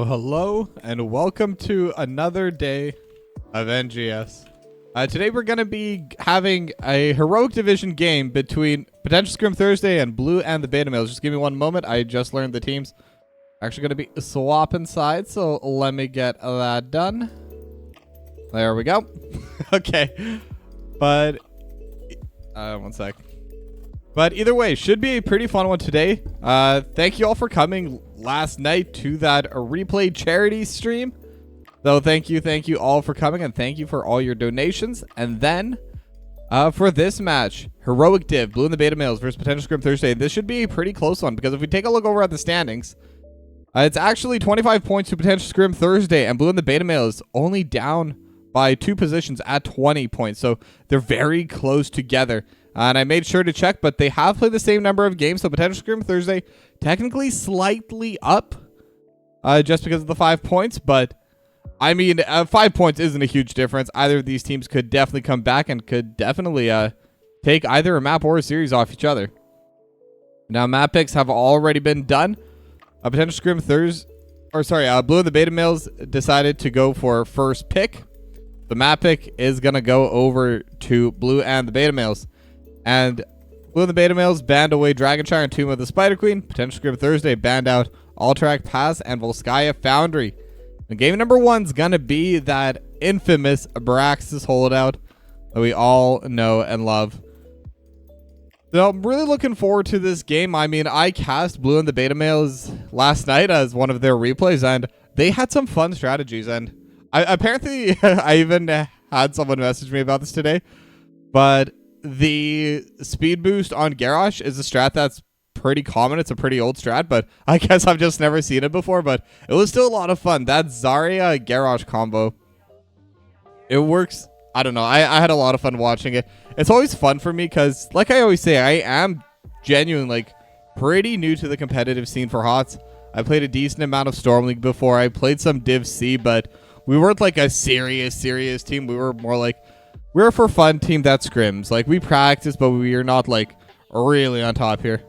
Hello, and welcome to another day of NGS. Today we're going to be having a Heroic Division game between Potential Scrim Thursday and Blue and the Beta Males. Just give me one moment. I just learned the teams are actually going to be swapping sides, so let me get that done. There we go. Okay, but one sec. But either way, should be a pretty fun one today. Thank you all for coming last night to that replay charity stream. So thank you all for coming, and thank you for all your donations. And then for this match, Heroic Div, Blue and the Beta Males versus Potential Scrim Thursday. This should be a pretty close one, because if we take a look over at the standings, it's actually 25 points to Potential Scrim Thursday, and Blue and the Beta Males only down by 2 positions at 20 points. So they're very close together. And I made sure to check, but they have played the same number of games. So Potential Scrim Thursday technically slightly up just because of the 5 points. But I mean, 5 points isn't a huge difference. Either of these teams could definitely come back and could definitely take either a map or a series off each other. Now, map picks have already been done. Potential Scrim Thursday, Blue and the Beta Males decided to go for first pick. The map pick is going to go over to Blue and the Beta Males. And Blue and the Beta Males banned away Dragonshire and Tomb of the Spider Queen. Potential Scrim Thursday banned out Alterac Pass and Volskaya Foundry. And game number 1's gonna be that infamous Abraxas holdout that we all know and love. So I'm really looking forward to this game. I mean, I cast Blue and the Beta Males last night as one of their replays, and they had some fun strategies. And apparently, I even had someone message me about this today, but the speed boost on Garrosh is a strat that's pretty common. It's a pretty old strat, but I guess I've just never seen it before, but it was still a lot of fun. That Zarya Garrosh combo, it works. I don't know. I had a lot of fun watching it. It's always fun for me because, like I always say, I am genuinely pretty new to the competitive scene for HOTS. I played a decent amount of Storm League before. I played some Div C, but we weren't like a serious team. We were more like, we're for fun team that scrims. Like, we practice, but we are not, like, really on top here.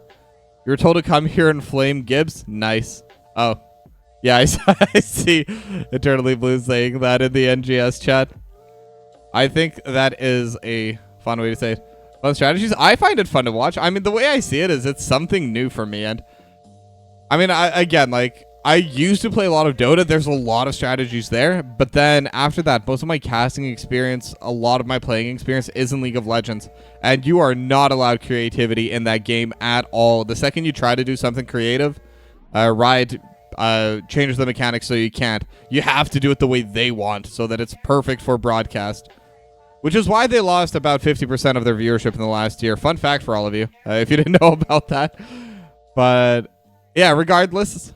You were told to come here and flame Gibbs? Nice. Oh. Yeah, I see Eternally Blue saying that in the NGS chat. I think that is a fun way to say it. Fun strategies. I find it fun to watch. I mean, the way I see it is it's something new for me. And, I mean, I used to play a lot of Dota. There's a lot of strategies there. But then after that, most of my casting experience, a lot of my playing experience is in League of Legends. And you are not allowed creativity in that game at all. The second you try to do something creative, Riot changes the mechanics so you can't. You have to do it the way they want so that it's perfect for broadcast. Which is why they lost about 50% of their viewership in the last year. Fun fact for all of you, if you didn't know about that. But yeah, regardless,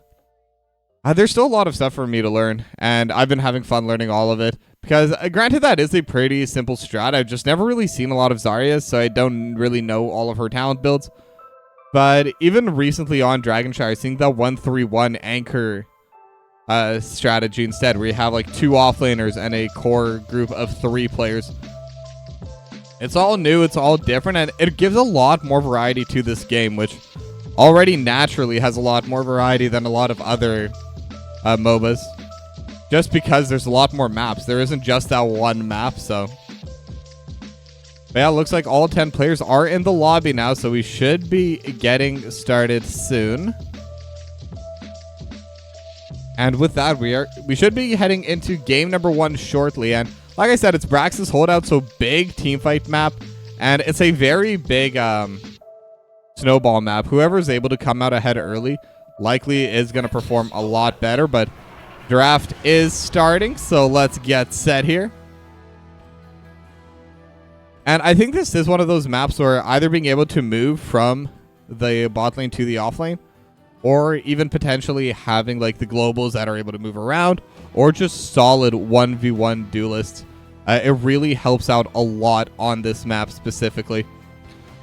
there's still a lot of stuff for me to learn, and I've been having fun learning all of it. Because, granted, that is a pretty simple strat. I've just never really seen a lot of Zarya's, so I don't really know all of her talent builds. But even recently on Dragonshire, seeing the 1-3-1 anchor strategy instead, where you have like 2 offlaners and a core group of 3 players. It's all new, it's all different, and it gives a lot more variety to this game, which already naturally has a lot more variety than a lot of other MOBAs. Just because there's a lot more maps. There isn't just that one map, so. But yeah, it looks like all 10 players are in the lobby now, so we should be getting started soon. And with that, we should be heading into game number 1 shortly. And like I said, it's Brax's Holdout, so big teamfight map. And it's a very big snowball map. Whoever is able to come out ahead early likely is going to perform a lot better. But draft is starting, so let's get set here. And I think this is one of those maps where either being able to move from the bot lane to the off lane, or even potentially having like the globals that are able to move around, or just solid 1v1 duelists. It really helps out a lot on this map specifically.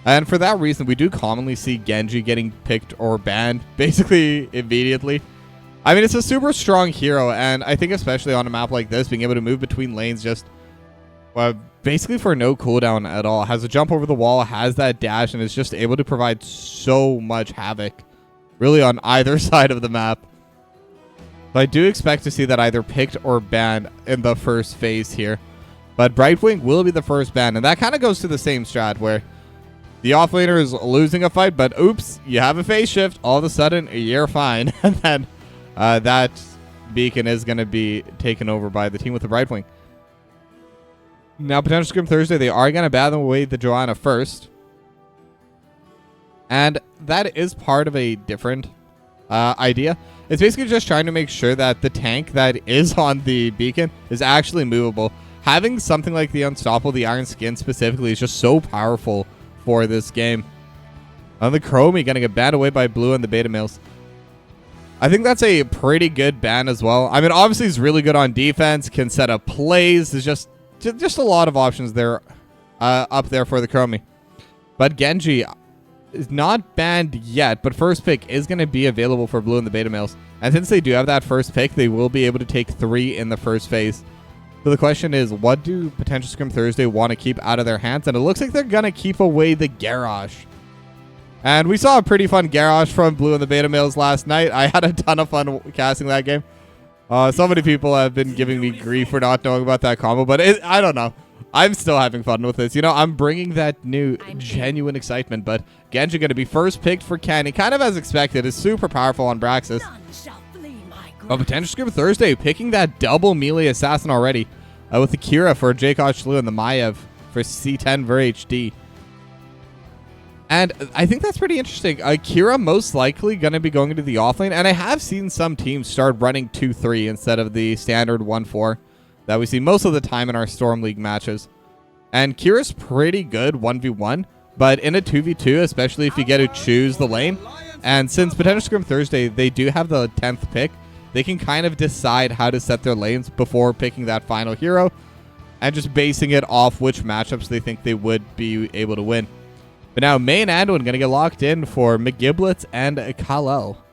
And for that reason, we do commonly see Genji getting picked or banned basically immediately. I mean, it's a super strong hero, and I think especially on a map like this, being able to move between lanes just basically for no cooldown at all. Has a jump over the wall, has that dash, and is just able to provide so much havoc really on either side of the map. So I do expect to see that either picked or banned in the first phase here. But Brightwing will be the first ban, and that kind of goes to the same strat where the offlaner is losing a fight, but oops, you have a phase shift. All of a sudden, you're fine. And then that beacon is going to be taken over by the team with the Brightwing. Now, Potential Scrim Thursday, they are going to ban away the Joanna first. And that is part of a different idea. It's basically just trying to make sure that the tank that is on the beacon is actually movable. Having something like the Unstoppable, the Iron Skin specifically, is just so powerful for this game. On the Chromie, going to get banned away by Blue and the Beta Males. I think that's a pretty good ban as well. I mean, obviously, he's really good on defense, can set up plays. There's just a lot of options there up there for the Chromie. But Genji is not banned yet, but first pick is going to be available for Blue and the Beta Males. And since they do have that first pick, they will be able to take 3 in the first phase. So the question is, what do Potential Scrim Thursday want to keep out of their hands? And it looks like they're going to keep away the Garrosh. And we saw a pretty fun Garrosh from Blue and the Beta Males last night. I had a ton of fun casting that game. So many people have been giving me grief for not knowing about that combo, but I don't know. I'm still having fun with this. You know, I'm bringing that new genuine excitement, but Genji going to be first picked for Kenny, kind of as expected. Is super powerful on Braxis. But Potential Scrim Thursday picking that double melee assassin already with the Kira for Jacob Shlu and the Maiev for C10 for HD. And I think that's pretty interesting. Kira most likely going to be going into the offlane, and I have seen some teams start running 2-3 instead of the standard 1-4 that we see most of the time in our Storm League matches. And Kira's pretty good 1v1, but in a 2v2, especially if you get to choose the lane, and since Potential Scrim Thursday, they do have the 10th pick, they can kind of decide how to set their lanes before picking that final hero and just basing it off which matchups they think they would be able to win. But now May and Anduin going to get locked in for McGiblets and Kal-El.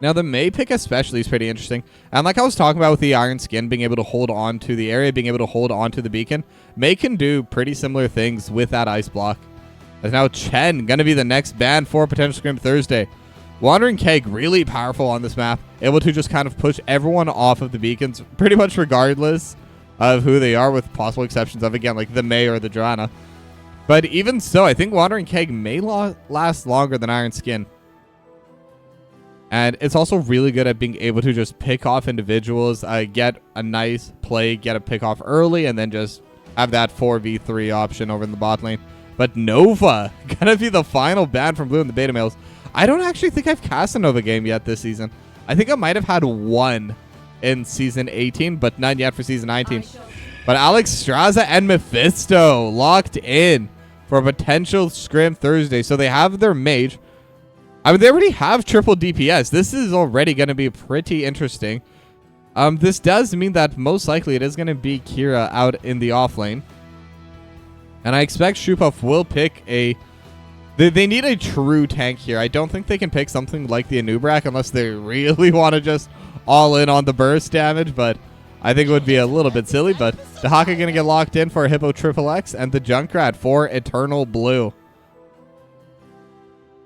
Now the May pick especially is pretty interesting. And like I was talking about with the Iron Skin being able to hold on to the area, being able to hold on to the beacon, May can do pretty similar things with that ice block. As now Chen going to be the next ban for Potential Scrim Thursday. Wandering Keg really powerful on this map, able to just kind of push everyone off of the beacons pretty much regardless of who they are, with possible exceptions of, again, like the May or the Joanna. But even so, I think Wandering Keg may last longer than Iron Skin. And it's also really good at being able to just pick off individuals, get a nice play, get a pick off early, and then just have that 4v3 option over in the bot lane. But Nova, gonna be the final ban from Blue and the Beta Males. I don't actually think I've cast a Nova game yet this season. I think I might have had one in Season 18, but none yet for Season 19. But Alex Straza and Mephisto locked in for a Potential Scrim Thursday. So they have their mage. I mean, they already have triple DPS. This is already going to be pretty interesting. This does mean that most likely it is going to be Kira out in the off lane. And I expect Shupuff will pick a... They need a true tank here. I don't think they can pick something like the Anubrak unless they really want to just all in on the burst damage, but I think it would be a little bit silly. But the Haka going to get locked in for Hippo Triple X and the Junkrat for Eternal Blue.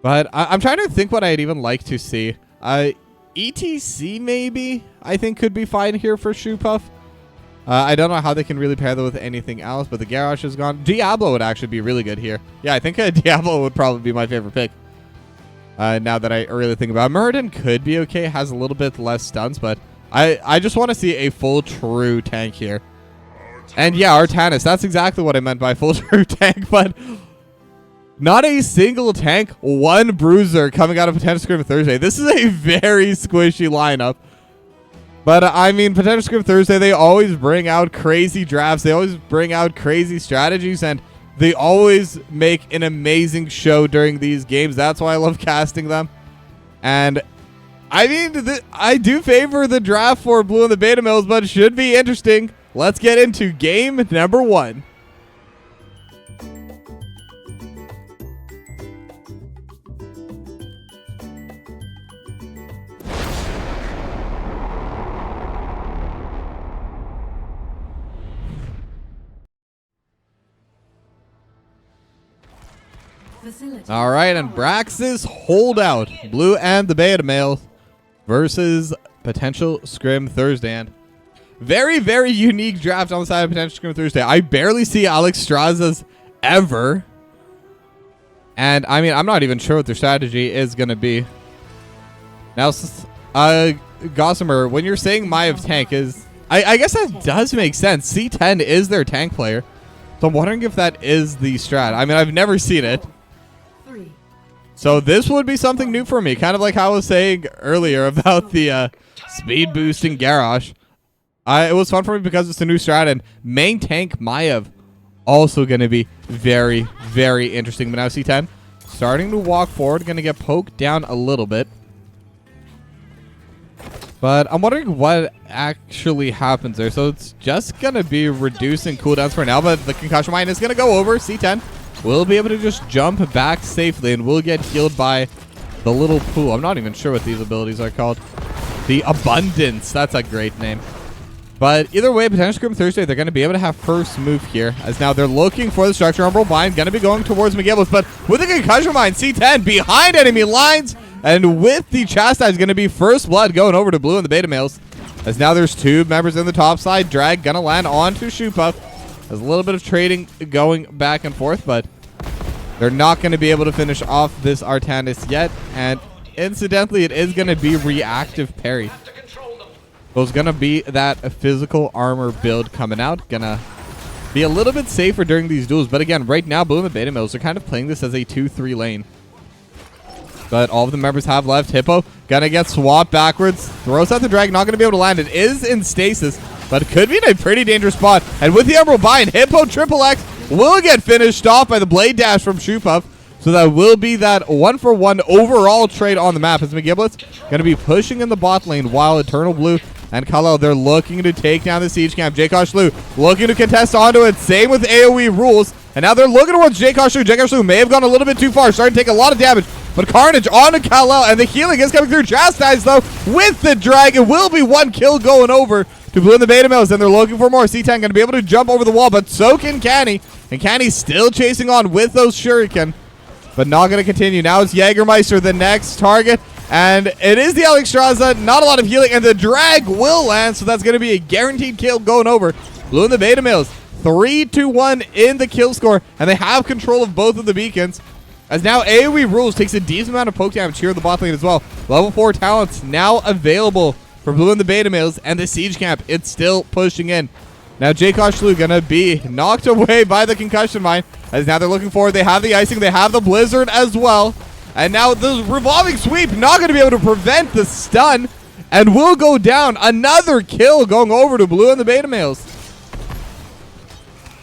But I'm trying to think what I'd even like to see. ETC maybe I think could be fine here for Shupuff. I don't know how they can really pair that with anything else, but the Garrosh is gone. Diablo would actually be really good here. Yeah, I think Diablo would probably be my favorite pick. Now that I really think about it. Muradin could be okay, has a little bit less stuns, but I just want to see a full true tank here. And yeah, Artanis, that's exactly what I meant by full true tank, but not a single tank, one bruiser coming out of Potential Scrim Thursday. This is a very squishy lineup. But I mean, Potential Scrim Thursday, they always bring out crazy drafts. They always bring out crazy strategies, and they always make an amazing show during these games. That's why I love casting them. And I mean, I do favor the draft for Blue and the Beta Males, but it should be interesting. Let's get into game number 1. All right, and Brax's holdout, Blue and the Beta Male versus Potential Scrim Thursday. And very, very unique draft on the side of Potential Scrim Thursday. I barely see Alex Strazas ever. And I mean, I'm not even sure what their strategy is going to be. Now, Gossamer, when you're saying Maiev tank is, I guess that does make sense. C10 is their tank player. So I'm wondering if that is the strat. I mean, I've never seen it. So this would be something new for me, kind of like how I was saying earlier about the speed boost in Garrosh. It was fun for me because it's a new strat, and main tank Maiev also going to be very, very interesting. But now C10 starting to walk forward, going to get poked down a little bit. But I'm wondering what actually happens there. So it's just going to be reducing cooldowns for now, but the concussion mine is going to go over. C10 will be able to just jump back safely and will get healed by the little pool. I'm not even sure what these abilities are called. The Abundance. That's a great name. But either way, Potential Scrim Thursday, they're going to be able to have first move here, as now they're looking for the Structure Umbral Bind. Going to be going towards McGibbons, but with the Concussion Mine, C10 behind enemy lines. And with the Chastise, going to be first blood going over to Blue and the Beta Males. As now there's 2 members in the top side. Drag going to land onto Shupa. There's a little bit of trading going back and forth, but they're not going to be able to finish off this Artanis yet. And incidentally, it is going to be reactive parry. So it's going to be that physical armor build coming out. Going to be a little bit safer during these duels. But again, right now, Blue and the Beta Males are kind of playing this as a 2-3 lane. But all of the members have left. Hippo going to get swapped backwards. Throws out the drag. Not going to be able to land. It is in stasis, but it could be in a pretty dangerous spot. And with the Emerald Bind, Hippo Triple X will get finished off by the Blade Dash from Shoopuf. So that will be that 1-for-1 overall trade on the map. As McGiblets going to be pushing in the bot lane while Eternal Blue and Kal-El, they're looking to take down the siege camp. J-Kosh Lu looking to contest onto it. Same with AoE rules. And now they're looking towards J-Kosh Lu. J-Kosh Lu may have gone a little bit too far, starting to take a lot of damage. But Carnage onto Kal-El, and the healing is coming through. Chastise, though, with the drag. It will be 1 kill going over to Blue and the Beta Males, and they're looking for more. C10 going to be able to jump over the wall, but so can Canny. And Canny's still chasing on with those Shuriken, but not going to continue. Now it's Jägermeister, the next target, and it is the Alex Straza. Not a lot of healing, and the drag will land, so that's going to be a guaranteed kill going over. Blue and the Beta Males, 3-1 in the kill score, and they have control of both of the beacons. As now AoE Rules takes a decent amount of poke damage here in the bot lane as well. Level 4 talents now available for Blue and the Beta Males, and the siege camp, it's still pushing in. Now J-Kosh Lu gonna be knocked away by the concussion mine, as now they're looking forward. They have the icing, they have the blizzard as well. And now the revolving sweep not gonna be able to prevent the stun, and will go down. Another kill going over to Blue and the Beta Males.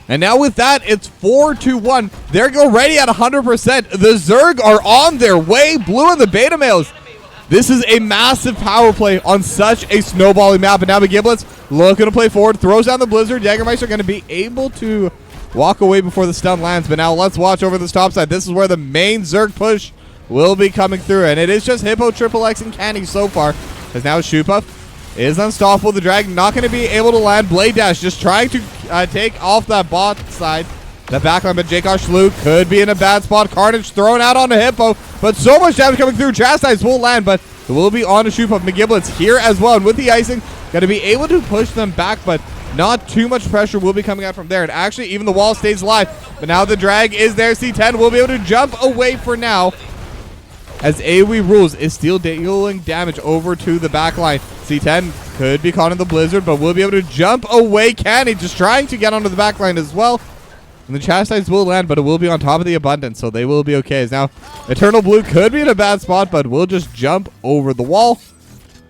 And now with that, it's 4-1. They're already at 100%. The Zerg are on their way. Blue and the Beta Males. This is a massive power play on such a snowballing map. And now McGiblets looking to play forward. Throws down the Blizzard. Jägermeister going to be able to walk away before the stun lands. But now let's watch over this top side. This is where the main Zerg push will be coming through. And it is just Hippo, Triple X, and Canny so far. As now Shoopuf is unstoppable. The Dragon not going to be able to land. Blade Dash just trying to take off that bot side. The backline, but J-Kosh Lu could be in a bad spot. Carnage thrown out on a Hippo, but so much damage coming through. Chastise will land, but it will be on to Shoopuf. McGiblets here as well, and with the icing, going to be able to push them back, but not too much pressure will be coming out from there. And actually, even the wall stays alive, but now the drag is there. C10 will be able to jump away for now, as AoE Rules is still dealing damage over to the backline. C10 could be caught in the blizzard, but will be able to jump away. Canny just trying to get onto the backline as well. And the Chastise will land, but it will be on top of the Abundance, so they will be okay. As now, Eternal Blue could be in a bad spot, but will just jump over the wall.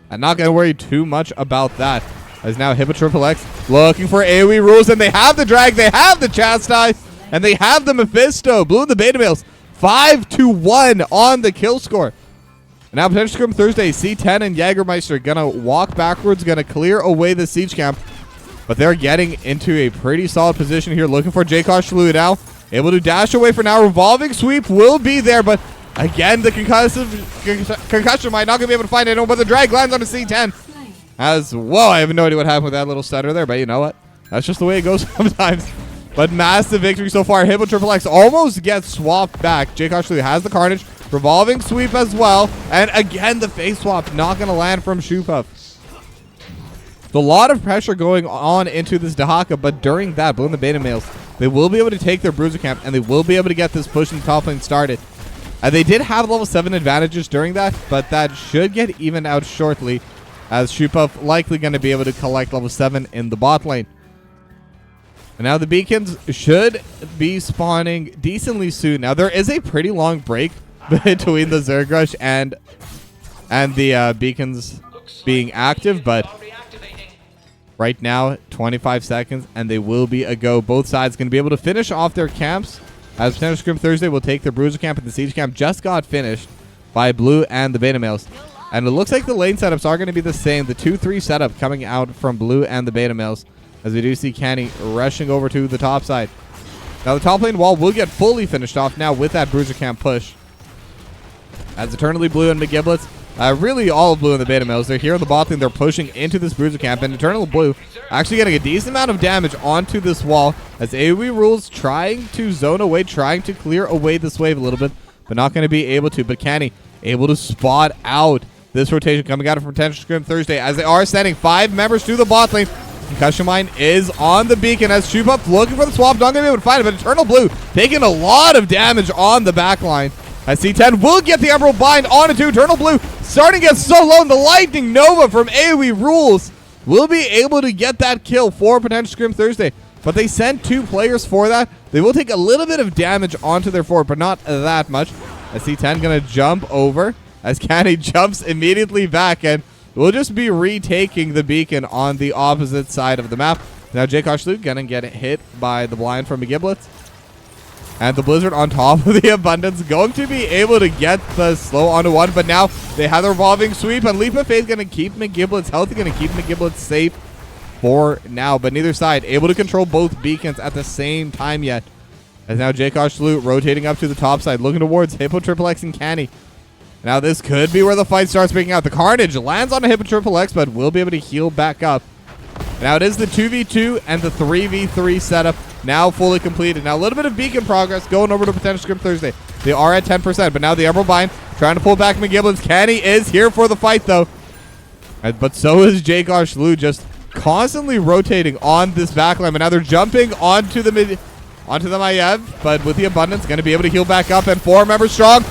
I'm not going to worry too much about that. As now Hippo Triple X looking for AoE rules, and they have the drag, they have the chastise, and they have the Mephisto. Blue and the beta males 5-1 on the kill score. And now Potential Scrim Thursday, C10 and Jägermeister gonna walk backwards, gonna clear away the siege camp, but they're getting into a pretty solid position here, looking for Jaykosh Shalou now, able to dash away for now. Revolving sweep will be there, but again the concussion might not gonna be able to find anyone, but the drag lands on a C10. As whoa, I have no idea what happened with that little stutter there, but you know what? That's just the way it goes sometimes. But massive victory so far. Hippo Triple X almost gets swapped back. Jaykosh Shalou has the Carnage. Revolving sweep as well. And again, the face swap not going to land from Shoepuff. So a lot of pressure going on into this Dahaka, but during that, Blue and the beta males, they will be able to take their bruiser camp, and they will be able to get this push in the top lane started. They did have level 7 advantages during that, but that should get evened out shortly, as Shoepuff likely going to be able to collect level 7 in the bot lane. And now the beacons should be spawning decently soon. Now there is a pretty long break between the Zerg Rush and the beacons being active, but right now 25 seconds and they will be a go. Both sides going to be able to finish off their camps, as Potential Scrim Thursday will take their bruiser camp, and the siege camp just got finished by Blue and the beta males. And it looks like the lane setups are going to be the same. The 2-3 setup coming out from Blue and the beta males, as we do see Kenny rushing over to the top side. Now the top lane wall will get fully finished off now with that bruiser camp push, as Eternally Blue and McGiblets, really all of Blue and the beta males, they're here in the bot lane, they're pushing into this bruiser camp, and Eternal Blue actually getting a decent amount of damage onto this wall, as AoE rules trying to zone away, trying to clear away this wave a little bit, but not going to be able to. But Kenny able to spot out this rotation coming out of Potential Scrim Thursday, as they are sending 5 members to the bot lane. Concussion Mine is on the beacon, as Shoepuff looking for the swap, not going to be able to find it, but Eternal Blue taking a lot of damage on the back line. As C10 will get the Emerald Bind on it too. Eternal Blue starting to get so low, and the Lightning Nova from AoE rules will be able to get that kill for Potential Scrim Thursday. But they sent 2 players for that. They will take a little bit of damage onto their fort, but not that much. As C10 going to jump over, as Kenny jumps immediately back, and we'll just be retaking the beacon on the opposite side of the map. Now Jaykosh Shalou going to get hit by the blind from McGiblets. And the Blizzard on top of the Abundance going to be able to get the slow onto 1. But now they have the Revolving Sweep, and Leap of Faith going to keep McGiblets healthy, going to keep McGiblets safe for now. But neither side able to control both beacons at the same time yet. As now Jaykosh Shalou rotating up to the top side, looking towards Hippo Triple X and Canny. Now this could be where the fight starts breaking out. The Carnage lands on a Hippo Triple X, but will be able to heal back up. Now it is the 2v2 and the 3v3 setup now fully completed. Now a little bit of beacon progress going over to Potential Scrim Thursday. They are at 10%, but now the Emerald Bind trying to pull back McGiblets. Kenny is here for the fight though. But so is Jaykosh Shalou, just constantly rotating on this backline. But now they're jumping onto the Maiev, but with the Abundance going to be able to heal back up, and 4 members strong.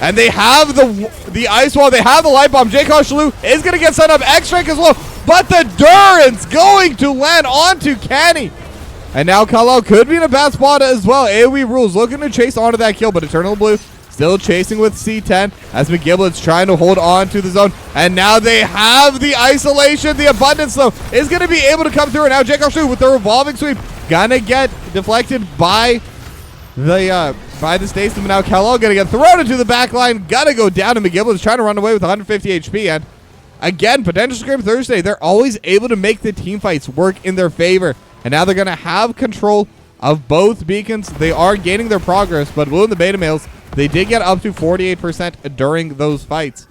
And they have the Ice Wall, they have the Light Bomb. Jaykosh Shalou is going to get set up. X-Strike as well. But the Durance going to land onto Kenny. And now Kal-El could be in a bad spot as well. AoE rules looking to chase onto that kill, but Eternal Blue still chasing with C10 as McGiblet's trying to hold on to the zone. And now they have the isolation. The Abundance, though, is going to be able to come through. And now Jaykosh Shalou with the Revolving Sweep gonna get deflected by the Stasis. But now Kal-El gonna get thrown into the back line. Gotta go down, and McGiblet's trying to run away with 150 HP. And again, Potential Scrim Thursday, they're always able to make the team fights work in their favor. And now they're going to have control of both beacons. They are gaining their progress, but Blue and the beta males, they did get up to 48% during those fights.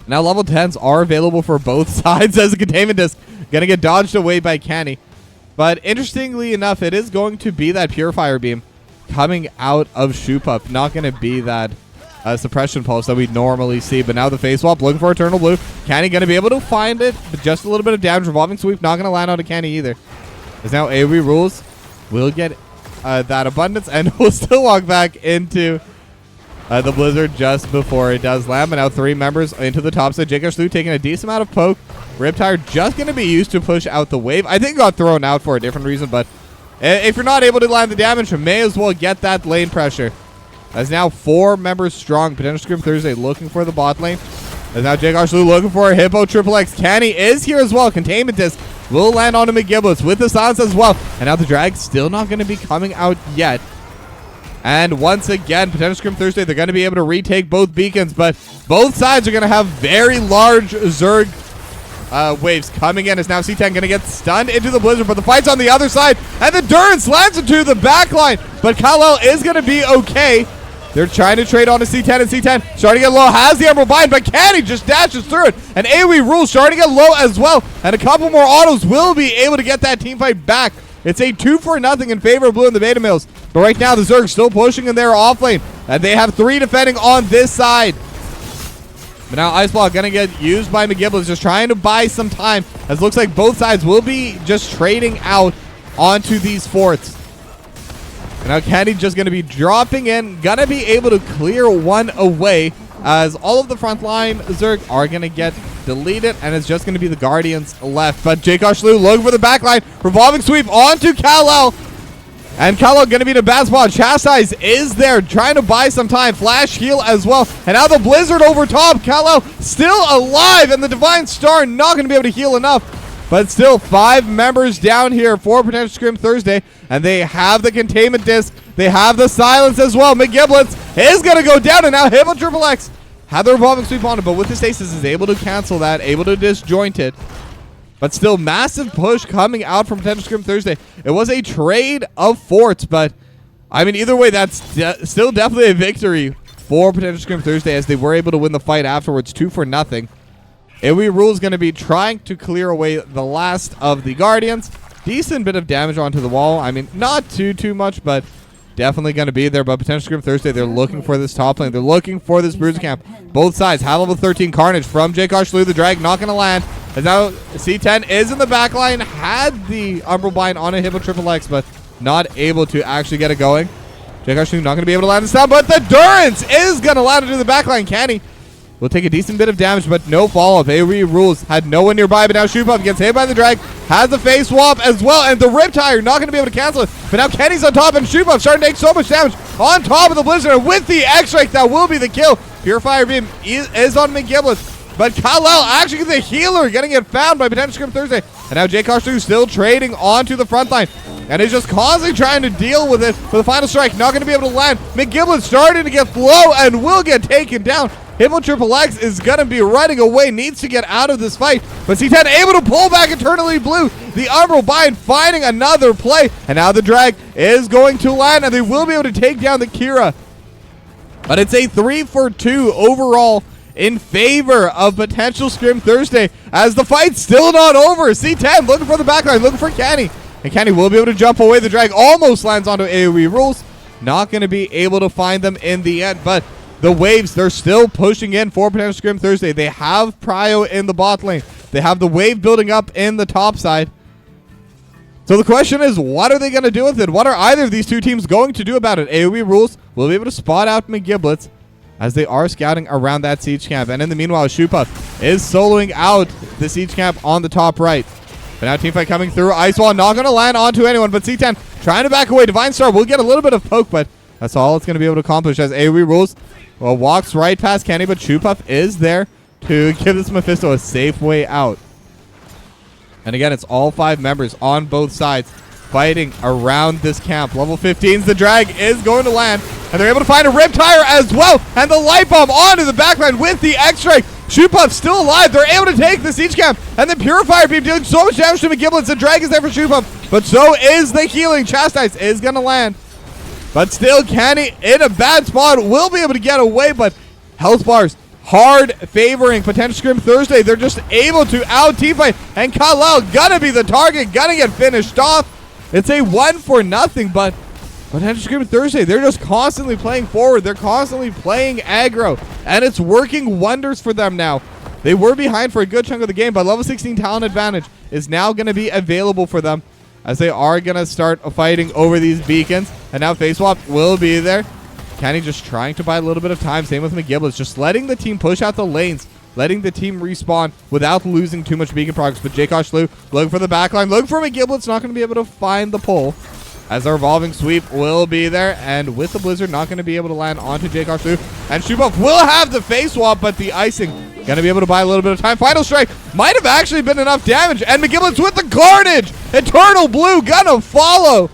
Now level 10s are available for both sides, as a containment disc going to get dodged away by Kenny. But interestingly enough, it is going to be that Purifier Beam coming out of Shoepuff. Not going to be that suppression pulse that we normally see. But now the face swap looking for Eternal Blue. Kenny going to be able to find it, but just a little bit of damage. Revolving Sweep not going to land on a Kenny either. As now AoE rules will get that Abundance, and we'll still walk back into the Blizzard just before it does land. But now 3 members into the top side. Jaykosh Shalou taking a decent amount of poke. Riptire just going to be used to push out the wave. I think it got thrown out for a different reason, but if you're not able to land the damage, you may as well get that lane pressure. As now 4 members strong. Potential Scrim Thursday looking for the bot lane. And now Jake Arslu looking for a Hippo Triple X. Kenny is here as well. Containment disc will land onto McGiblets with the silence as well. And now the drag still not going to be coming out yet. And once again, Potential Scrim Thursday, they're going to be able to retake both beacons, but both sides are going to have very large Zerg waves coming in as now C10 going to get stunned into the Blizzard, but the fight's on the other side, and the Durance lands into the back line, but Kal-El is going to be okay. They're trying to trade on to C10, and C10 starting to get low, has the Emerald Bind, but Canny just dashes through it, and AoE Rules starting to get low as well, and a couple more autos will be able to get that team fight back. It's a 2-0 in favor of Blue and the Beta Males, but right now the Zerg still pushing in their off lane, and they have 3 defending on this side. But now Ice Block going to get used by McGiblets, just trying to buy some time, as it looks like both sides will be just trading out onto these forts. And now Kenny just going to be dropping in, going to be able to clear one away, as all of the frontline Zerg are going to get deleted, and it's just going to be the Guardians left. But Jake Arslu looking for the backline, revolving sweep onto Kal-El. And Kal-El going to be in a bad spot. Chastise is there, trying to buy some time. Flash heal as well. And now the Blizzard over top. Kal-El still alive, and the Divine Star not going to be able to heal enough. But still, 5 members down here for Potential Scrim Thursday. And they have the Containment Disc. They have the Silence as well. McGiblets is going to go down, and now Hippo Triple X had the revolving sweep on it, but with the stasis is able to cancel that, able to disjoint it. But still, massive push coming out from Potential Scrim Thursday. It was a trade of forts, but I mean, either way, that's still definitely a victory for Potential Scrim Thursday, as they were able to win the fight afterwards, 2-0. AoE Rule is going to be trying to clear away the last of the Guardians. Decent bit of damage onto the wall. I mean, not too much, but definitely going to be there. But Potential Scrim Thursday, they're looking for this top lane. They're looking for this Bruiser Camp. Both sides have level 13 Carnage from Jake Arslu. The drag not going to land. And now C10 is in the back line. Had the Umbral Bind on a Hippo Triple X, but not able to actually get it going. Jake Arslu not going to be able to land this down, but the Durance is going to land into the back line. Canny will take a decent bit of damage, but no follow-up. AoE Rules had no one nearby, but now Shoopuf gets hit by the drag, has the face swap as well, and the Riptire not going to be able to cancel it. But now Kenny's on top, and Shoopuf starting to take so much damage on top of the Blizzard, and with the X-Strike, that will be the kill. Purifier Beam is on McGiblets, but Kal-El actually gets the healer, getting it found by Potential Scrim Thursday. And now Jake Arslu still trading onto the front line, and is just constantly trying to deal with it for the final strike. Not going to be able to land. McGiblets starting to get low and will get taken down. Hippo Triple X is going to be running away, needs to get out of this fight. But C10 able to pull back Eternally Blue. The Umbral Bind finding another play. And now the drag is going to land, and they will be able to take down the Kira. But it's a 3-for-2 overall in favor of Potential Scrim Thursday, as the fight's still not over. C10 looking for the backline, looking for Canny. And Canny will be able to jump away. The drag almost lands onto AoE Rules. Not going to be able to find them in the end, but the waves, they're still pushing in for Potential Scrim Thursday. They have Prio in the bot lane. They have the wave building up in the top side. So the question is, what are they going to do with it? What are either of these two teams going to do about it? AoE Rules will be able to spot out McGiblets, as they are scouting around that siege camp. And in the meanwhile, Shoopuf is soloing out the siege camp on the top right. But now teamfight coming through. Ice Wall not going to land onto anyone, but C10 trying to back away. Divine Star will get a little bit of poke, but that's all it's going to be able to accomplish, as AoE Rules walks right past Kenny, but Shoopuf is there to give this Mephisto a safe way out. And again, it's all 5 members on both sides fighting around this camp. Level 15's the drag is going to land, and they're able to find a Riptire as well, and the Light Bomb onto the backline with the X-Strike. Shoopuf still alive. They're able to take the siege camp, and the Purifier Beam dealing so much damage to McGiblets. The drag is there for Shoopuf, but so is the healing. Chastise is going to land, but still Canny in a bad spot, will be able to get away, but health bars hard favoring Potential Scrim Thursday. They're just able to out-teamfight, and Kal-El gonna be the target, gonna get finished off. It's a 1-0, but Potential Scrim Thursday, they're just constantly playing forward. They're constantly playing aggro, and it's working wonders for them now. They were behind for a good chunk of the game, but level 16 talent advantage is now going to be available for them, as they are going to start fighting over these beacons. And now Face Swap will be there. Kenny just trying to buy a little bit of time. Same with McGiblets, just letting the team push out the lanes, letting the team respawn without losing too much beacon progress. But Jake Arslu looking for the backline, looking for McGiblets, not going to be able to find the pull, as our revolving sweep will be there, and with the Blizzard not going to be able to land onto Jake Arslu. And Shoopuf will have the face swap, but the icing Gonna be able to buy a little bit of time. Final strike might have actually been enough damage. And McGiblett's with the carnage. Eternal Blue gonna follow.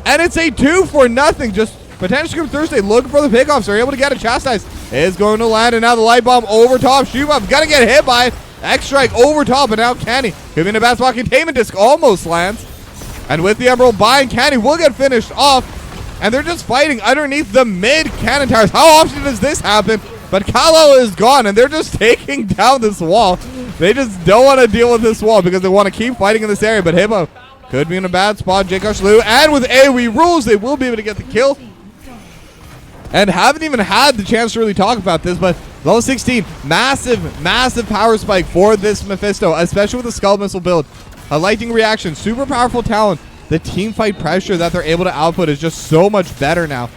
And it's a 2-for-0. Just Potential Scrim Thursday looking for the pickoffs. They're able to get a chastise. Is going to land, and now the light bomb over top. Shoot-up gonna get hit by it. X-Strike over top, and now Canny giving a bad spot. Containment Disc almost lands. And with the Emerald buying, Canny will get finished off. And they're just fighting underneath the mid cannon towers. How often does this happen? But Kalo is gone, and they're just taking down this wall. They just don't want to deal with this wall because they want to keep fighting in this area. But Hippo could be in a bad spot. Jacob Shlu, and with AoE rules, they will be able to get the kill. And haven't even had the chance to really talk about this, but level 16, massive power spike for this Mephisto, especially with the Skull Missile build. A lightning reaction, super powerful talent. The team fight pressure that they're able to output is just so much better now.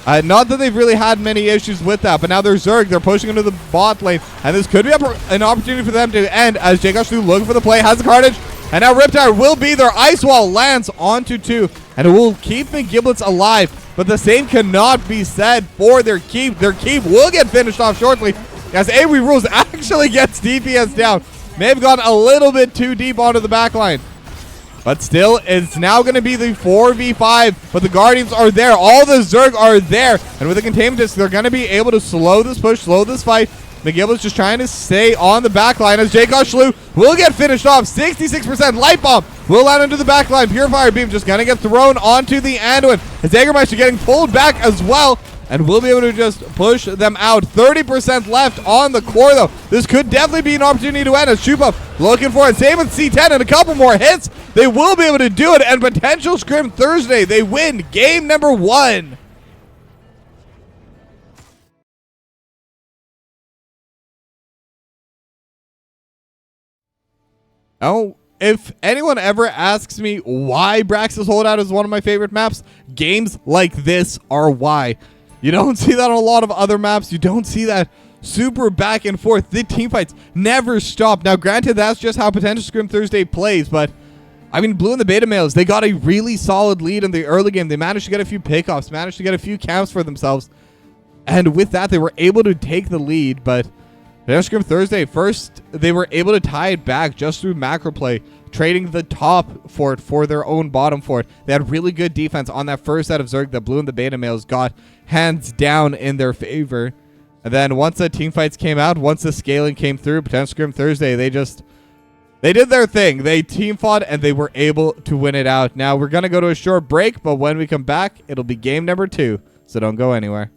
Not that they've really had many issues with that, but now they're Zerg. They're pushing into the bot lane, and this could be an opportunity for them to end as Jacob Shlu looking for the play, has the carnage, and now Riptide will be there. Ice Wall lands onto 2, and it will keep the Giblets alive, but the same cannot be said for their keep. Their keep will get finished off shortly as AoE rules actually gets DPS down. May have gone a little bit too deep onto the back line. But still, it's now going to be the 4v5. But the Guardians are there. All the Zerg are there. And with the Containment Disc, they're going to be able to slow this push, slow this fight. McGibble's just trying to stay on the back line as Jacob Shlu will get finished off. 66% Light Bomb will land into the back line. Purifier Beam just going to get thrown onto the Anduin. As Jägermeister getting pulled back as well. And we'll be able to just push them out. 30% left on the core, though. This could definitely be an opportunity to end as Chupa looking for it. Same with C10 and a couple more hits. They will be able to do it. And Potential Scrim Thursday, they win game number 1. Oh, if anyone ever asks me why Brax's Holdout is one of my favorite maps, games like this are why. You don't see that on a lot of other maps. You don't see that super back and forth. The team fights never stop. Now, granted, that's just how Potential Scrim Thursday plays, but I mean, Blue and the Beta Males, they got a really solid lead in the early game. They managed to get a few pickoffs, managed to get a few camps for themselves. And with that, they were able to take the lead, but Potential Scrim Thursday, first, they were able to tie it back just through macro play, trading the top fort for their own bottom fort. They had really good defense on that first set of Zerg that Blue and the Beta Males got hands down in their favor. And then once the team fights came out, once the scaling came through, Potential Scrim Thursday, they did their thing. They team fought and they were able to win it out. Now we're going to go to a short break, but when we come back, it'll be game number 2. So don't go anywhere.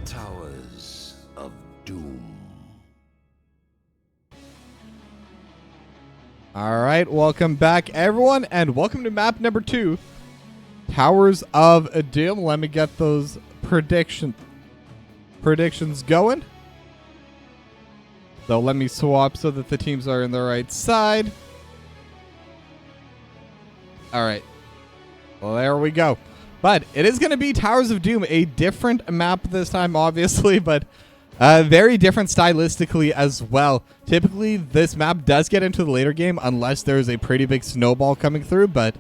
Towers of Doom. All right, welcome back, everyone, and welcome to map number 2, Towers of Doom. Let me get those predictions going. So let me swap so that the teams are in the right side. All right. Well, there we go. But it is going to be Towers of Doom, a different map this time, obviously, but very different stylistically as well. Typically, this map does get into the later game unless there's a pretty big snowball coming through, but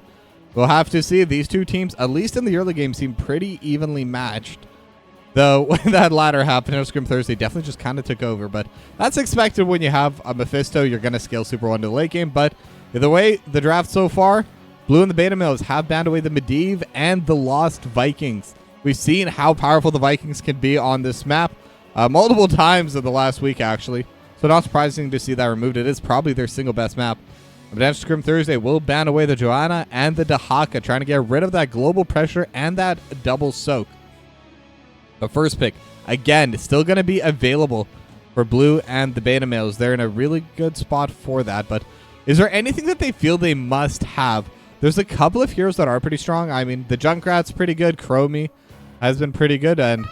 we'll have to see. These two teams, at least in the early game, seem pretty evenly matched. Though, when that latter happened, Scrim Thursday definitely just kind of took over, but that's expected when you have a Mephisto. You're going to scale Super 1 to the late game, but either way, the draft so far, Blue and the Beta Males have banned away the Medivh and the Lost Vikings. We've seen how powerful the Vikings can be on this map multiple times in the last week, actually. So not surprising to see that removed. It is probably their single best map. Potential Scrim Thursday will ban away the Joanna and the Dahaka, trying to get rid of that global pressure and that double soak. The first pick, again, still going to be available for Blue and the Beta Males. They're in a really good spot for that. But is there anything that they feel they must have? There's a couple of heroes that are pretty strong. I mean, the Junkrat's pretty good. Chromie has been pretty good. And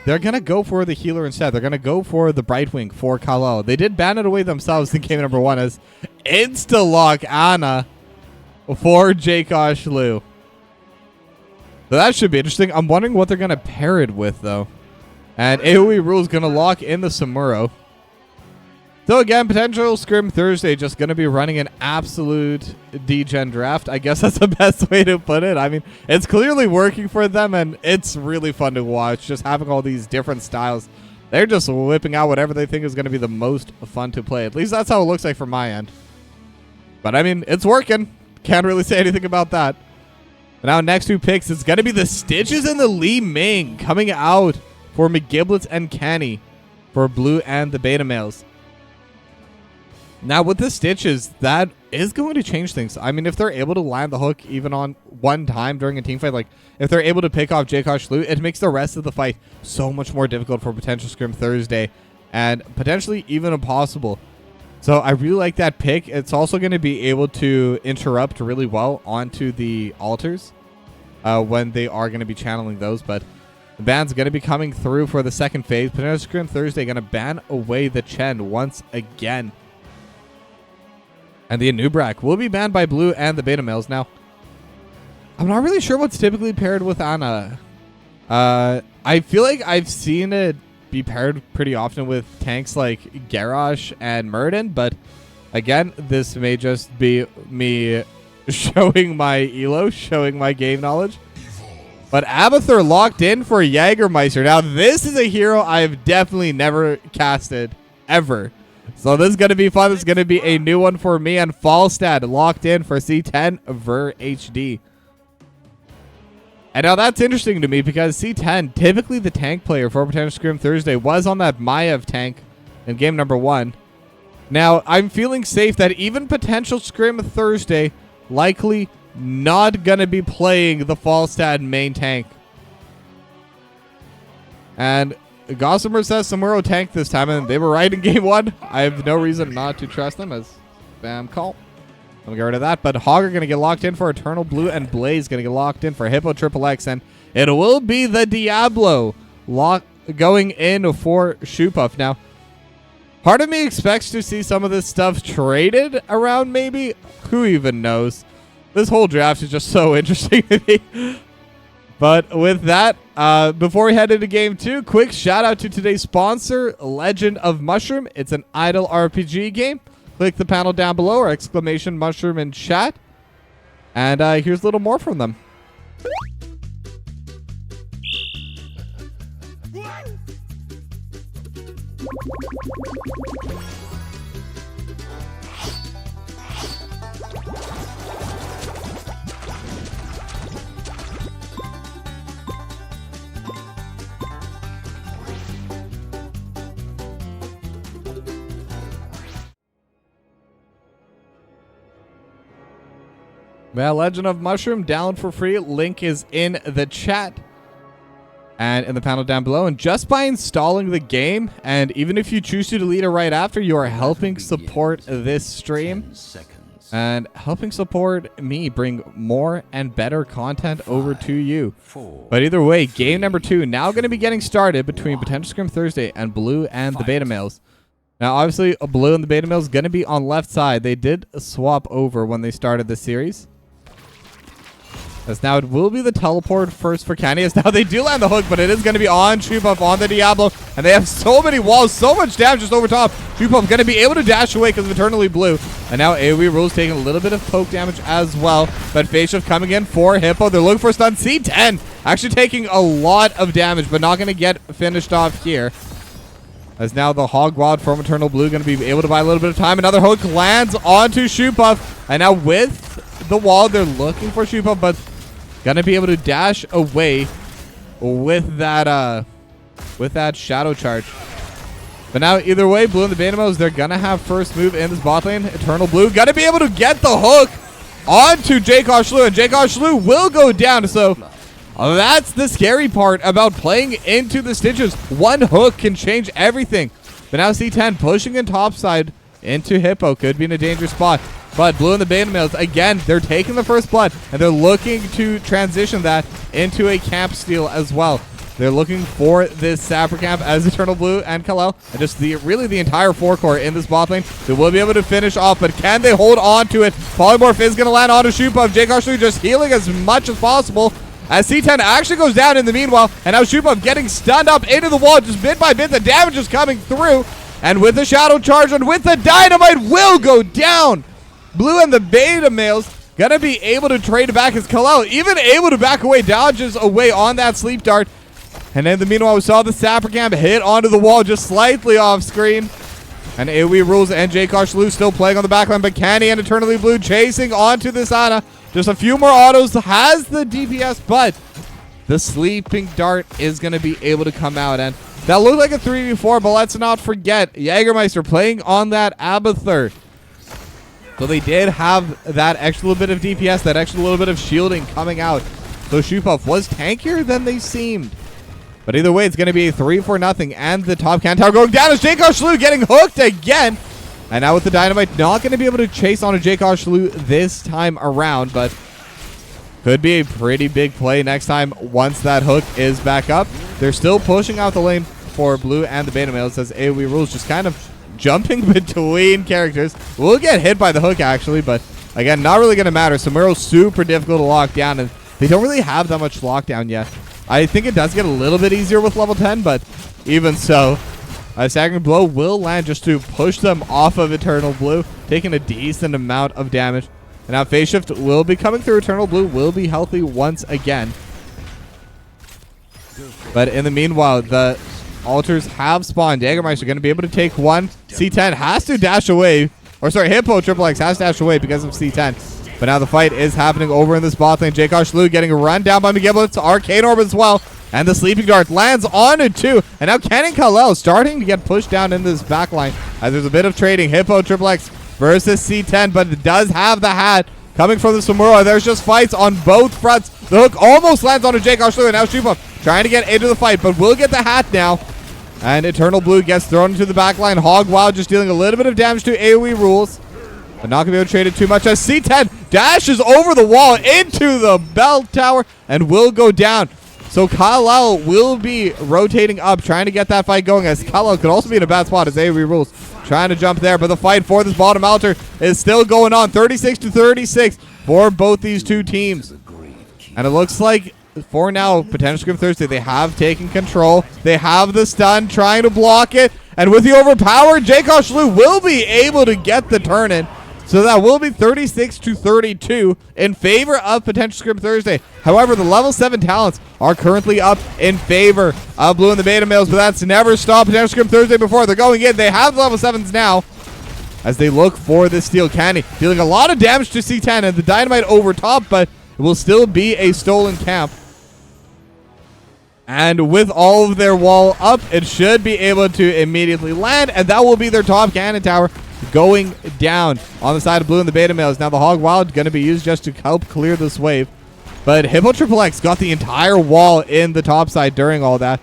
they're going to go for the healer instead. They're going to go for the Brightwing for Kal-El. They did ban it away themselves in game number 1 as insta-lock Ana for Jakosh Lu. So that should be interesting. I'm wondering what they're going to pair it with, though. And AoE Rule is going to lock in the Samuro. So again, potential Scrim Thursday just going to be running an absolute degen draft. I guess that's the best way to put it. I mean, it's clearly working for them, and it's really fun to watch. Just having all these different styles. They're just whipping out whatever they think is going to be the most fun to play. At least that's how it looks like from my end. But I mean, it's working. Can't really say anything about that. But now next 2 picks, it's going to be the Stitches and the Li Ming coming out for McGiblets and Kenny for Blue and the Beta Males. Now, with the Stitches, that is going to change things. I mean, if they're able to land the hook even on one time during a team fight, like if they're able to pick off Jakosh Lu, it makes the rest of the fight so much more difficult for potential Scrim Thursday and potentially even impossible. So I really like that pick. It's also going to be able to interrupt really well onto the altars when they are going to be channeling those. But the ban's going to be coming through for the second phase. Potential Scrim Thursday going to ban away the Chen once again. And the Anubrak will be banned by Blue and the Beta Males. Now, I'm not really sure what's typically paired with Ana. I feel like I've seen it be paired pretty often with tanks like Garrosh and Muradin, but again, this may just be me showing my elo, showing my game knowledge. But Abathur locked in for Jägermeister. Now, this is a hero I've definitely never casted, ever. So this is going to be fun. This is going to be a new one for me. And Falstad locked in for C10 Ver HD. And now that's interesting to me because C10, typically the tank player for potential Scrim Thursday, was on that Maiev tank in game number 1. Now, I'm feeling safe that even potential Scrim Thursday likely not going to be playing the Falstad main tank. And Gossamer says Samuro tank this time, and they were right in game 1. I have no reason not to trust them as spam call. Let me get rid of that. But Hogger going to get locked in for Eternal Blue, and Blaze going to get locked in for Hippo Triple X, and it will be the Diablo going in for Shoepuff. Now, part of me expects to see some of this stuff traded around, maybe. Who even knows? This whole draft is just so interesting to me. But with that, before we head into game 2, quick shout out to today's sponsor, Legend of Mushroom. It's an idle RPG game. Click the panel down below or exclamation mushroom in chat. And here's a little more from them. Well, Legend of Mushroom, down for free. Link is in the chat. and in the panel down below. And just by installing the game, and even if you choose to delete it right after, you are helping support this stream and helping support me bring more and better content over to you. But either way, game number 2 now going to be getting started between Potential Scrim Thursday and Blue and the Beta Males. Now, obviously, Blue and the Beta Males going to be on left side. They did swap over when they started the series. As now it will be the teleport first for Kenny. As now they do land the hook, but it is going to be on Shoopuf, on the Diablo. And they have so many walls, so much damage just over top. Shoopuf going to be able to dash away because of Eternally Blue. And now AoE Rules taking a little bit of poke damage as well. But Phase Shift coming in for Hippo. They're looking for a stun. C10 actually taking a lot of damage, but not going to get finished off here. As now the Hog Wild from Eternal Blue going to be able to buy a little bit of time. Another hook lands onto Shoopuf. And now with the wall, they're looking for Shoopuf, but gonna be able to dash away with that shadow charge. But now either way, Blue and the Beta Males, they're gonna have first move in this bot lane. Eternal Blue gonna be able to get the hook onto Jakosh, and Jakosh will go down. So that's the scary part about playing into the stitches. One hook can change everything. But now C10 pushing in topside into Hippo. Could be in a dangerous spot. But Blue and the Beta Males, again, they're taking the first blood, and they're looking to transition that into a camp steal as well. They're looking for this Sapper camp as Eternal Blue and Kal-El, and just really the entire forecourt in this bot lane. They will be able to finish off, but can they hold on to it? Polymorph is going to land onto Shoopuf. Jakosh just healing as much as possible, as C10 actually goes down in the meanwhile, and now Shoopuf getting stunned up into the wall, just bit by bit. The damage is coming through, and with the Shadow Charge and with the Dynamite will go down. Blue and the Beta Males gonna be able to trade back as Kal-El even able to back away, dodges away on that sleep dart. And in the meanwhile, we saw the Sapper Camp hit onto the wall just slightly off screen. And AoE Rules and Jakosh still playing on the backline, but Kenny and Eternally Blue chasing onto this Ana. Just a few more autos, has the DPS, but the sleeping dart is gonna be able to come out. And that looked like a 3v4, but let's not forget, Jägermeister playing on that Abathur. So they did have that extra little bit of DPS, that extra little bit of shielding coming out. So Shoopuf was tankier than they seemed. But either way, it's going to be a 3-4-0, and the top can tower going down as Jakosh getting hooked again. And now with the Dynamite, not going to be able to chase on a Jakosh this time around, but could be a pretty big play next time once that hook is back up. They're still pushing out the lane for Blue and the Beta Males as AoE Rules just kind of jumping between characters. We'll get hit by the hook actually, but again, not really going to matter. Samuro's super difficult to lock down, and they don't really have that much lockdown yet. I think it does get a little bit easier with level 10, but even so, a staggering blow will land just to push them off of Eternal Blue, taking a decent amount of damage. And now Phase Shift will be coming through. Eternal Blue will be healthy once again. But in the meanwhile, the altars have spawned. Jägermeister going to be able to take one. C10 has to dash away. Or sorry, Hippo Triple X has to dash away because of C10. But now the fight is happening over in this bot lane. Jakosh getting run down by McGiblets. Arcane Orb as well. And the Sleeping Dart lands on it too. And now Ken and Kal-El starting to get pushed down in this back line. As there's a bit of trading. Hippo Triple X versus C10. But it does have the hat coming from the Samuro. There's just fights on both fronts. The hook almost lands on a Jakosh and now Shoopuf trying to get into the fight. But will get the hat now. And Eternal Blue gets thrown into the back line. Hog Wild just dealing a little bit of damage to AoE Rules. But not going to be able to trade it too much as C10 dashes over the wall into the bell tower and will go down. So Kal-El will be rotating up, trying to get that fight going, as Kal-El could also be in a bad spot as AoE Rules trying to jump there. But the fight for this bottom altar is still going on. 36-36 for both these two teams. And it looks like for now, Potential Scrim Thursday, they have taken control. They have the stun, trying to block it. And with the overpower, Jakosh will be able to get the turn in. So that will be 36-32 in favor of Potential Scrim Thursday. However, the level 7 talents are currently up in favor of Blue and the Beta Males, but that's never stopped Potential Scrim Thursday before. They're going in. They have the level 7s now as they look for this steal. Candy dealing a lot of damage to C10 and the Dynamite over top, but it will still be a stolen camp. And with all of their wall up, it should be able to immediately land, and that will be their top cannon tower going down on the side of Blue and the Beta Males. Now the Hog Wild going to be used just to help clear this wave. But Hippo Triple X got the entire wall in the top side during all that.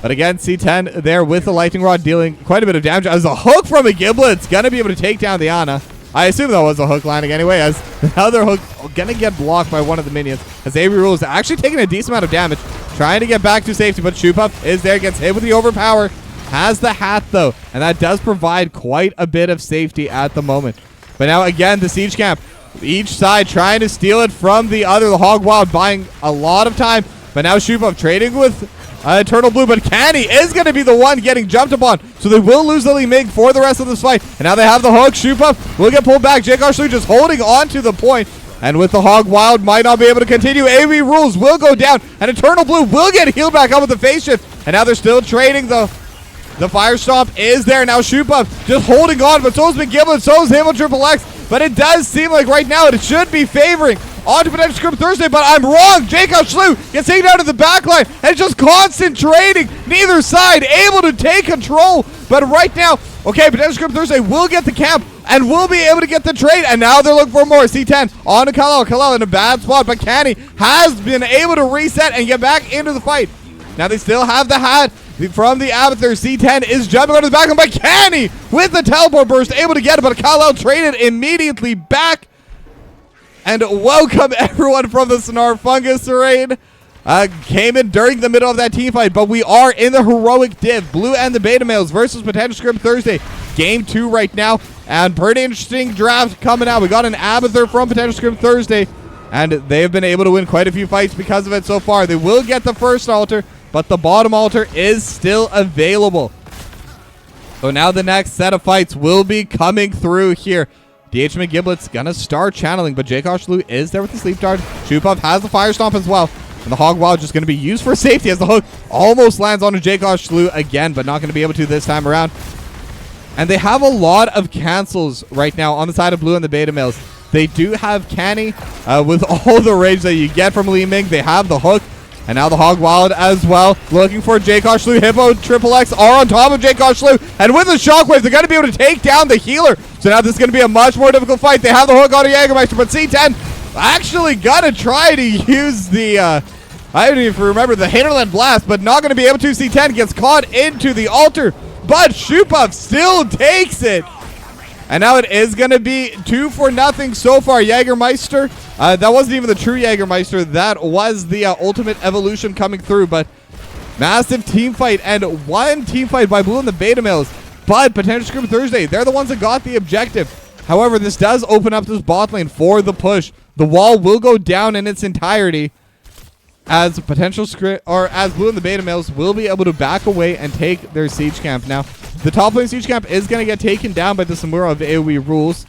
But again, C10 there with the lightning rod dealing quite a bit of damage. As a hook from a Giblet's going to be able to take down the Ana. I assume that was a hook landing anyway, as the other hook going to get blocked by one of the minions. As Avery Rules actually taking a decent amount of damage, trying to get back to safety, but Shoopuf is there, gets hit with the overpower. Has the hat though, and that does provide quite a bit of safety at the moment. But now again, the siege camp, each side trying to steal it from the other. The Hog Wild buying a lot of time, but now Shoopuf trading with Eternal Blue, but Canny is going to be the one getting jumped upon, so they will lose Lily Mig for the rest of this fight. And now they have the hook. Shoopuf will get pulled back. Jakeoshlu just holding on to the point, and with the Hog Wild might not be able to continue. AV Rules will go down, and Eternal Blue will get healed back up with the phase shift, and now they're still trading. The Fire Stomp is there. Now Shoopuf just holding on, but so is McGiblet, so is him with Triple X. But it does seem like right now it should be favoring onto Potential Scrim Thursday, but I'm wrong. Jakeoshlu gets taken out of the back line, and it's just constant trading. Neither side able to take control. But right now, okay, Potential Scrim Thursday will get the camp and will be able to get the trade, and now they're looking for more. C10 on to Kalel. Kalel in a bad spot, but Canny has been able to reset and get back into the fight. Now they still have the hat from the Abathur. C10 is jumping onto the back line by Canny with the teleport burst, able to get it, but Kalel traded immediately back. And welcome everyone from the Sonar Fungus raid. Came in during the middle of that team fight, but we are in the heroic div. Blue and the Beta Males versus Potential Scrim Thursday. Game 2 right now, and pretty interesting draft coming out. We got an Abathur from Potential Scrim Thursday, and they've been able to win quite a few fights because of it so far. They will get the first altar, but the bottom altar is still available. So now the next set of fights will be coming through here. DH McGiblet's gonna start channeling, but Jakeoshlu is there with the sleep dart. Shoopuf has the fire stomp as well. And the Hog Wild just gonna be used for safety as the hook almost lands onto Jakeoshlu again, but not gonna be able to this time around. And they have a lot of cancels right now on the side of Blue and the Beta Males. They do have Canny with all the rage that you get from Li Ming. They have the hook. And now the Hog Wild as well, looking for Jakeoshlu. Hippo Triple X are on top of Jakeoshlu, and with the shockwave, they're going to be able to take down the healer. So now this is going to be a much more difficult fight. They have the hook on a Jägermeister, but C10 actually going to try to use the, I don't even remember, the Hinterland Blast, but not going to be able to. C10 gets caught into the altar, but Shoopuf still takes it. And now it is going to be 2-0 so far. Jägermeister, that wasn't even the true Jägermeister. That was the ultimate evolution coming through. But massive team fight and one team fight by Blue and the Beta Males. But Potential Scrim Thursday, they're the ones that got the objective. However, this does open up this bot lane for the push. The wall will go down in its entirety as Potential Scrim, or as Blue and the Beta Males will be able to back away and take their siege camp. Now, the top lane siege camp is going to get taken down by the Samura of AoE Rules.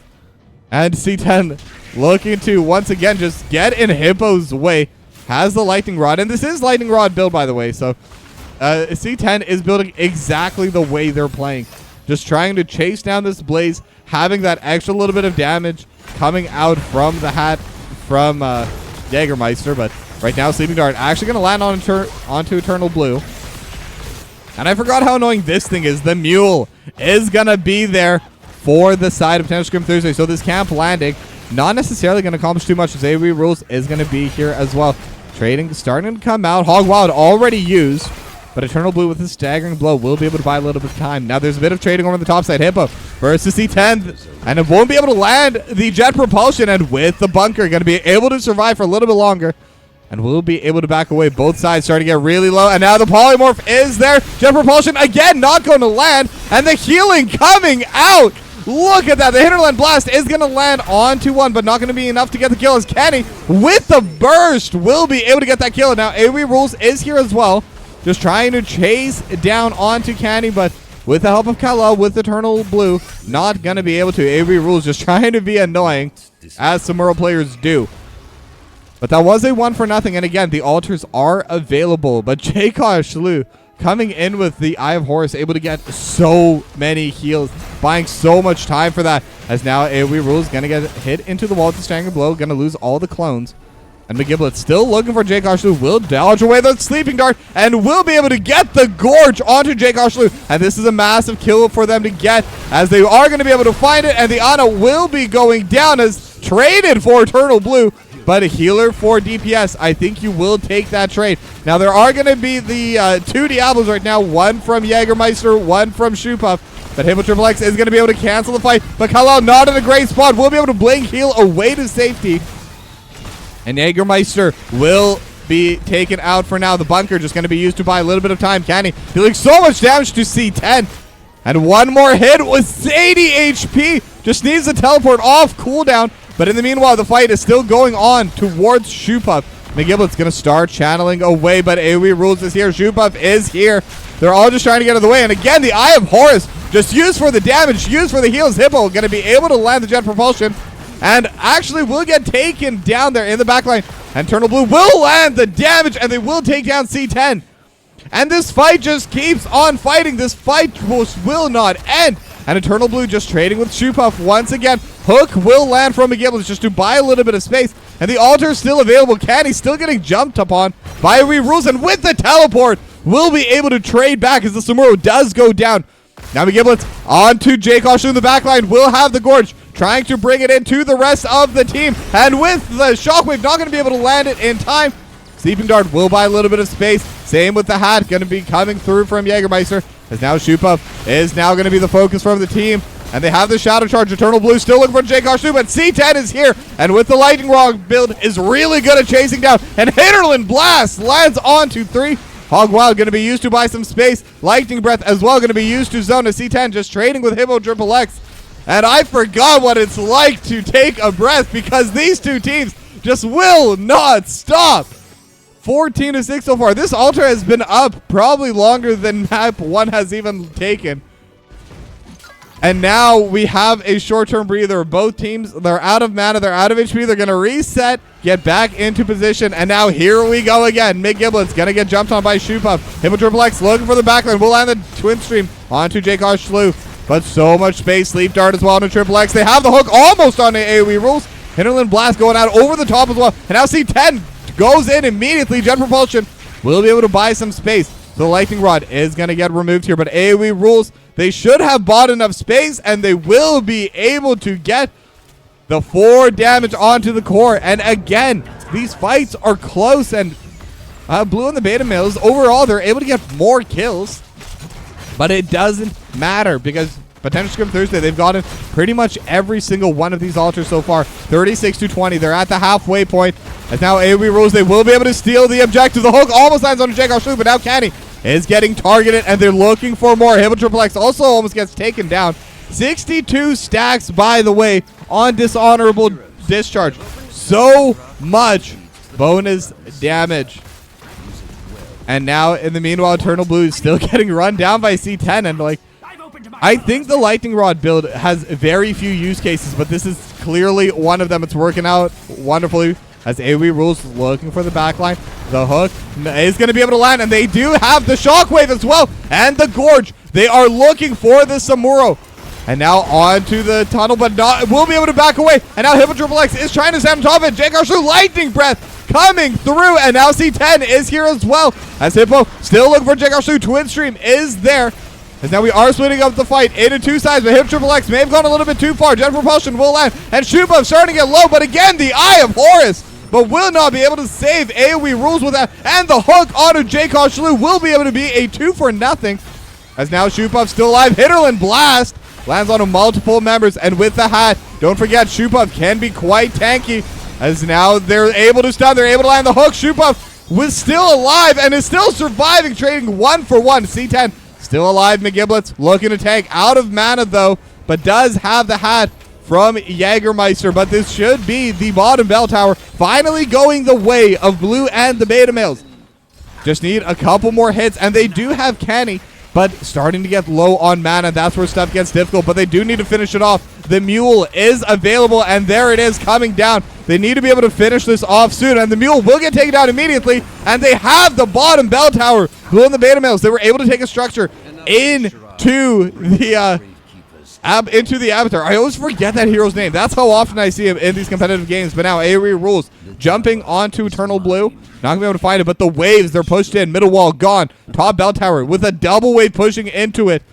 And C10 looking to once again just get in Hippo's way. Has the lightning rod, and this is lightning rod build, by the way. So C10 is building exactly the way they're playing. Just trying to chase down this blaze, having that extra little bit of damage coming out from the hat from Jägermeister. But right now, Sleeping Dart actually going to land onto Eternal Blue. And I forgot how annoying this thing is. The mule is going to be there for the side of Potential Scrim Thursday. So this camp landing, not necessarily going to accomplish too much, as AoE Rules is going to be here as well. Trading starting to come out. Hog Wild already used, but Eternal Blue with his staggering blow will be able to buy a little bit of time. Now there's a bit of trading over the top side. Hippo versus C10, and it won't be able to land the jet propulsion, and with the bunker, going to be able to survive for a little bit longer. And we'll be able to back away. Both sides starting to get really low. And now the polymorph is there. Jet propulsion again not going to land. And the healing coming out. Look at that. The Hinterland Blast is going to land onto one, but not going to be enough to get the kill, as Kenny with the burst will be able to get that kill. Now AoE Rules is here as well. Just trying to chase down onto Kenny, but with the help of Kala with Eternal Blue, not going to be able to. AoE Rules just trying to be annoying, as Samuro players do. But that was a 1-0, and again, the altars are available. But Jakeoshlu coming in with the Eye of Horus, able to get so many heals, buying so much time for that. As now AoE Rules going to get hit into the wall with the staggering blow, going to lose all the clones. And McGiblet still looking for Jakeoshlu, will dodge away the Sleeping Dart, and will be able to get the Gorge onto Jakeoshlu. And this is a massive kill for them to get, as they are going to be able to find it, and the Ana will be going down as traded for Eternal Blue. but a healer for DPS, I think you will take that trade. Now, there are going to be the 2 Diablos right now, one from Jägermeister, one from Shoepuff. But Hippo Triple X is going to be able to cancel the fight. But Kal-El not in a great spot. Will be able to blink heal away to safety. And Jägermeister will be taken out for now. The bunker just going to be used to buy a little bit of time. Canny dealing so much damage to C10. And one more hit with 80 HP. Just needs to teleport off cooldown. But in the meanwhile, the fight is still going on towards Shoepuff. McGiblet's going to start channeling away, but AoE rules is here. Shoepuff is here. They're all just trying to get out of the way. And again, the Eye of Horus just used for the damage, used for the heals. Hippo going to be able to land the jet propulsion. And actually will get taken down there in the backline. And Eternal Blue will land the damage, and they will take down C10. And this fight just keeps on fighting. This fight will not end. And Eternal Blue just trading with Shoepuff once again. Hook will land from McGibbles just to buy a little bit of space. And the altar is still available. Canny still getting jumped upon by rules. And with the teleport, will be able to trade back as the Samuro does go down. Now McGiblets on to Jake Oshu in the backline. Will have the Gorge, trying to bring it into the rest of the team. And with the Shockwave, not going to be able to land it in time. Sleeping Dart will buy a little bit of space. Same with the hat, going to be coming through from Jägermeister. As now Shoepuff is now going to be the focus from the team. And they have the Shadow Charge. Eternal Blue still looking for Jake Oshu, but C10 is here. And with the Lightning Rod build, is really good at chasing down. And Hinterland Blast lands onto 3. Hog Wild going to be used to buy some space. Lightning Breath as well going to be used to zone a C10, just trading with Hippo Triple X. And I forgot what it's like to take a breath because these two teams just will not stop. 14-6 so far. This altar has been up probably longer than map 1 has even taken. And now we have a short-term breather. Both teams, they're out of mana, they're out of HP. They're going to reset, get back into position. And now here we go again. McGiblet's going to get jumped on by Shoepuff. Hippo Triple X looking for the backline. Will land the Twin Stream onto Jake Oshlu. But so much space. Sleep Dart as well on the Triple X. They have the hook almost on the AoE rules. Hinterland Blast going out over the top as well. And now C10 goes in immediately. Jet Propulsion will be able to buy some space. So the Lightning Rod is going to get removed here. But AoE rules, they should have bought enough space. And they will be able to get the 4 damage onto the core. And again, these fights are close. And Blue and the Beta Males, overall, they're able to get more kills. But it doesn't matter because Potential Scrim Thursday, they've gotten pretty much every single one of these altars so far. 36-20. They're at the halfway point. As now AoE rules, they will be able to steal the objective. The hook almost lands on Jake Oshlu, but now Canny is getting targeted, and they're looking for more. Hippo Triple X also almost gets taken down. 62 stacks, by the way, on Dishonorable Discharge. So much bonus damage. And now, in the meanwhile, Eternal Blue is still getting run down by C10, and like, I think the Lightning Rod build has very few use cases, but this is clearly one of them. It's working out wonderfully as AoE rules looking for the backline. The hook is going to be able to land, and they do have the Shockwave as well, and the Gorge. They are looking for the Samuro. And now onto the tunnel, but not will be able to back away. And now Hippo Triple X is trying to stand on top of it. Jake Arshu, Lightning Breath coming through, and now C10 is here as well. As Hippo still looking for Jake Arshu. Twin Stream is there. As now we are splitting up the fight into 2 sides, but Hippo Triple X may have gone a little bit too far. Jet Propulsion will land, and Shoepuff starting to get low, but again, the Eye of Horus, but will not be able to save. AoE rules with that, and the hook onto Jake Arshu will be able to be a 2 for nothing. As now Shoepuff still alive. Hinterland Blast lands on multiple members, and with the hat, don't forget Shoepuff can be quite tanky. As now they're able to stun, they're able to land the hook. Shoepuff was still alive and is still surviving, trading 1 for 1. C10 still alive. McGiblets looking to tank, out of mana though, but does have the hat from Jägermeister. But this should be the bottom bell tower finally going the way of Blue and the Beta Males. Just need a couple more hits, and they do have Canny, but starting to get low on mana. That's where stuff gets difficult, but they do need to finish it off. The Mule is available, and there it is coming down. They need to be able to finish this off soon, and the Mule will get taken down immediately, and they have the bottom bell tower. Blue and the Beta Males, they were able to take a structure into the Avatar. I always forget that hero's name. That's how often I see him in these competitive games, but now AoE rules. Jumping onto Eternal Blue. Not going to be able to find it, but the waves, they're pushed in. Middle wall gone. Top bell tower with a double wave pushing into it.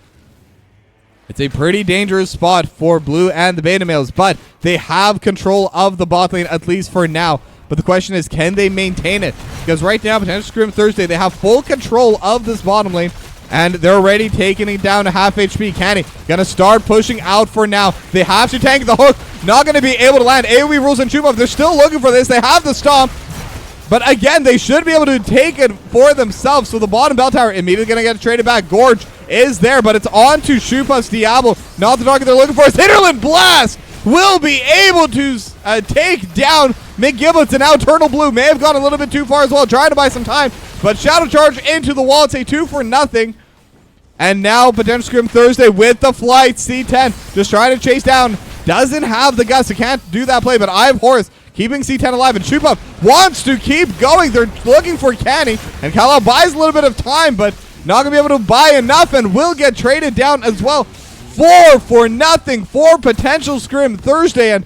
It's a pretty dangerous spot for Blue and the Beta Males, but they have control of the bot lane, at least for now. but the question is, can they maintain it? Because right now, Potential Scrim Thursday, they have full control of this bottom lane, and they're already taking it down to half HP. Kenny gonna start pushing out for now. They have to tank the hook. Not gonna be able to land. AoE rules and Chupov, they're still looking for this. They have the stomp. But again, they should be able to take it for themselves. So the bottom bell tower immediately gonna get traded back. Gorge is there, but it's on to Chupov's Diablo. Not the target they're looking for. Hinterland Blast will be able to take down McGiblets, and now Eternal Blue may have gone a little bit too far as well, trying to buy some time, but Shadow Charge into the wall. It's a 2-for-0. And now Potential Scrim Thursday with the flight. C10 just trying to chase down. Doesn't have the guts. He can't do that play, but I have Horus keeping C10 alive, and Chupov wants to keep going. They're looking for Canny, and Kala buys a little bit of time, but not going to be able to buy enough, and will get traded down as well. 4-for-0 for Potential Scrim Thursday, and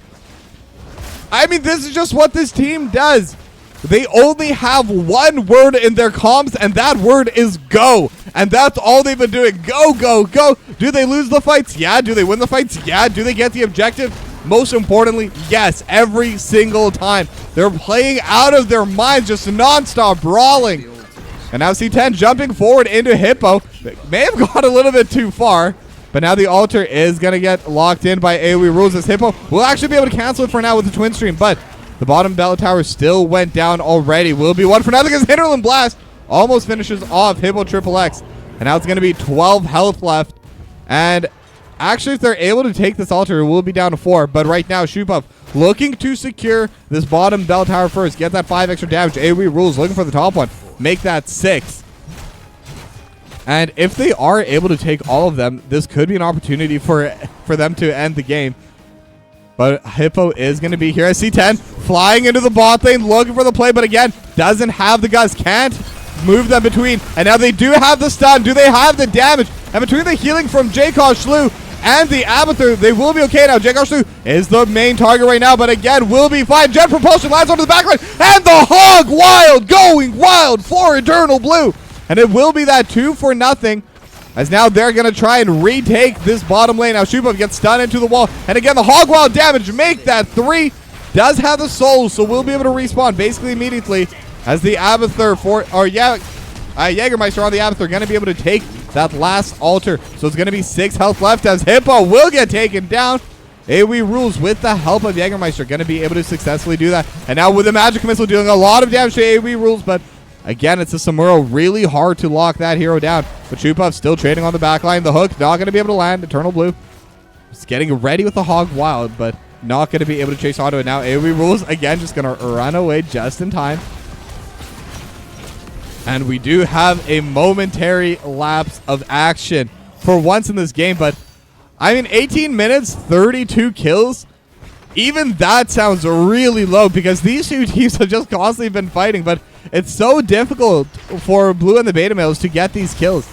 I mean, this is just what this team does. They only have one word in their comms, and that word is go. And that's all they've been doing. Go, go, go. Do they lose the fights? Yeah. Do they win the fights? Yeah. Do they get the objective? Most importantly, yes. Every single time. They're playing out of their minds, just non-stop brawling. And now C10 jumping forward into Hippo. They may have gone a little bit too far, but now the altar is going to get locked in by AoE rules, as Hippo will actually be able to cancel it for now with the twin stream, but the bottom bell tower still went down already. Will be 1-for-0 because Hinterland Blast almost finishes off Hippo XXX. And now it's going to be 12 health left. And actually, if they're able to take this altar, it will be down to 4. But right now, Chupov looking to secure this bottom bell tower first. Get that 5 extra damage. AoE rules looking for the top one. Make that 6. And if they are able to take all of them, this could be an opportunity for them to end the game. But Hippo is going to be here. I see 10 flying into the bot lane, looking for the play, but again, doesn't have the guts, can't move them between. And now they do have the stun. Do they have the damage? And between the healing from Jacob Shlu and the Abathur, they will be okay now. Jacob Shlu is the main target right now, but again, will be fine. Jet Propulsion lands onto the backline, and the Hog Wild going wild for Eternal Blue. And it will be that 2-for-0. As now they're going to try and retake this bottom lane. Now Chupov gets stunned into the wall. And again, the Hog Wild damage make that 3. Does have the soul, so we'll be able to respawn basically immediately. As the Abathur Jägermeister on the Abathur going to be able to take that last altar. So it's going to be 6 health left as Hippo will get taken down. AoE rules with the help of Jägermeister going to be able to successfully do that. And now with the Magic Missile dealing a lot of damage to AoE rules, but again, it's a Samuro. Really hard to lock that hero down. But Chupov still trading on the backline. The hook not going to be able to land. Eternal Blue just getting ready with the Hog Wild, but not going to be able to chase onto it now. AoE rules, again, just going to run away just in time. And we do have a momentary lapse of action for once in this game. But, I mean, 18 minutes, 32 kills. Even that sounds really low because these two teams have just constantly been fighting. But it's so difficult for Blue and the Beta Males to get these kills.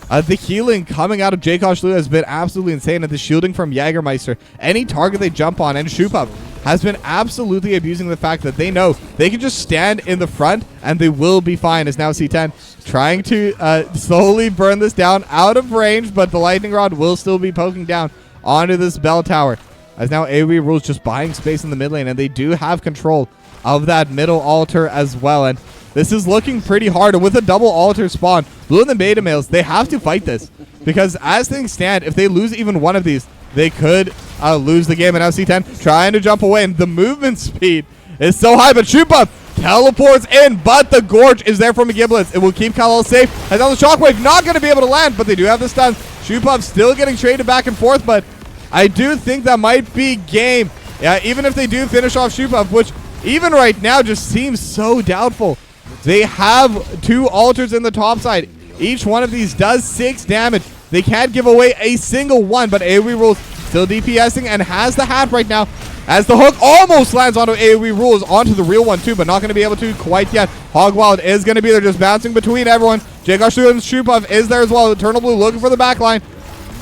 The healing coming out of Jacob Shlu has been absolutely insane, and the shielding from Jägermeister, any target they jump on, and Chupov has been absolutely abusing the fact that they know they can just stand in the front and they will be fine. As now C10 trying to slowly burn this down out of range, but the Lightning Rod will still be poking down onto this bell tower. As now AoE rules just buying space in the mid lane, and they do have control of that middle altar as well. And this is looking pretty hard. And with a double altar spawn, Blue and the Beta Males, they have to fight this. Because as things stand, if they lose even one of these, they could lose the game. And now C10 trying to jump away. And the movement speed is so high. But Chupov teleports in. But the Gorge is there from McGiblets. It will keep Kal-El safe. And now the Shockwave not going to be able to land. But they do have the stun. Chupov still getting traded back and forth. But I do think that might be game. Yeah, even if they do finish off Chupov, which even right now just seems so doubtful. They have 2 altars in the top side. Each one of these does 6 damage. They can't give away a single one, but AoE rules still DPSing and has the hat right now. As the hook almost lands onto AoE rules, onto the real one too, but not going to be able to quite yet. Hog Wild is going to be there, just bouncing between everyone. Jagosh and Chupov is there as well. Eternal Blue looking for the backline,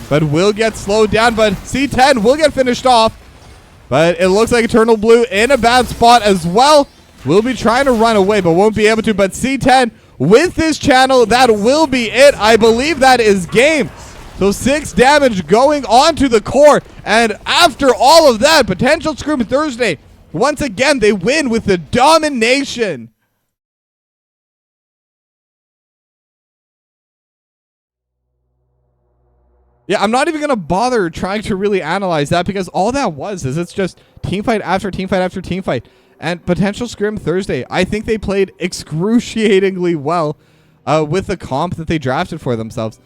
but will get slowed down. But C10 will get finished off. But it looks like Eternal Blue in a bad spot as well. Will be trying to run away, but won't be able to. But C10 with this channel, that will be it. I believe that is game. So 6 damage going on to the core. And after all of that, Potential Scrim Thursday once again, they win with the domination. Yeah, I'm not even going to bother trying to really analyze that because all that was is it's just team fight after team fight after team fight. And potential Scrim Thursday, I think they played excruciatingly well with the comp that they drafted for themselves.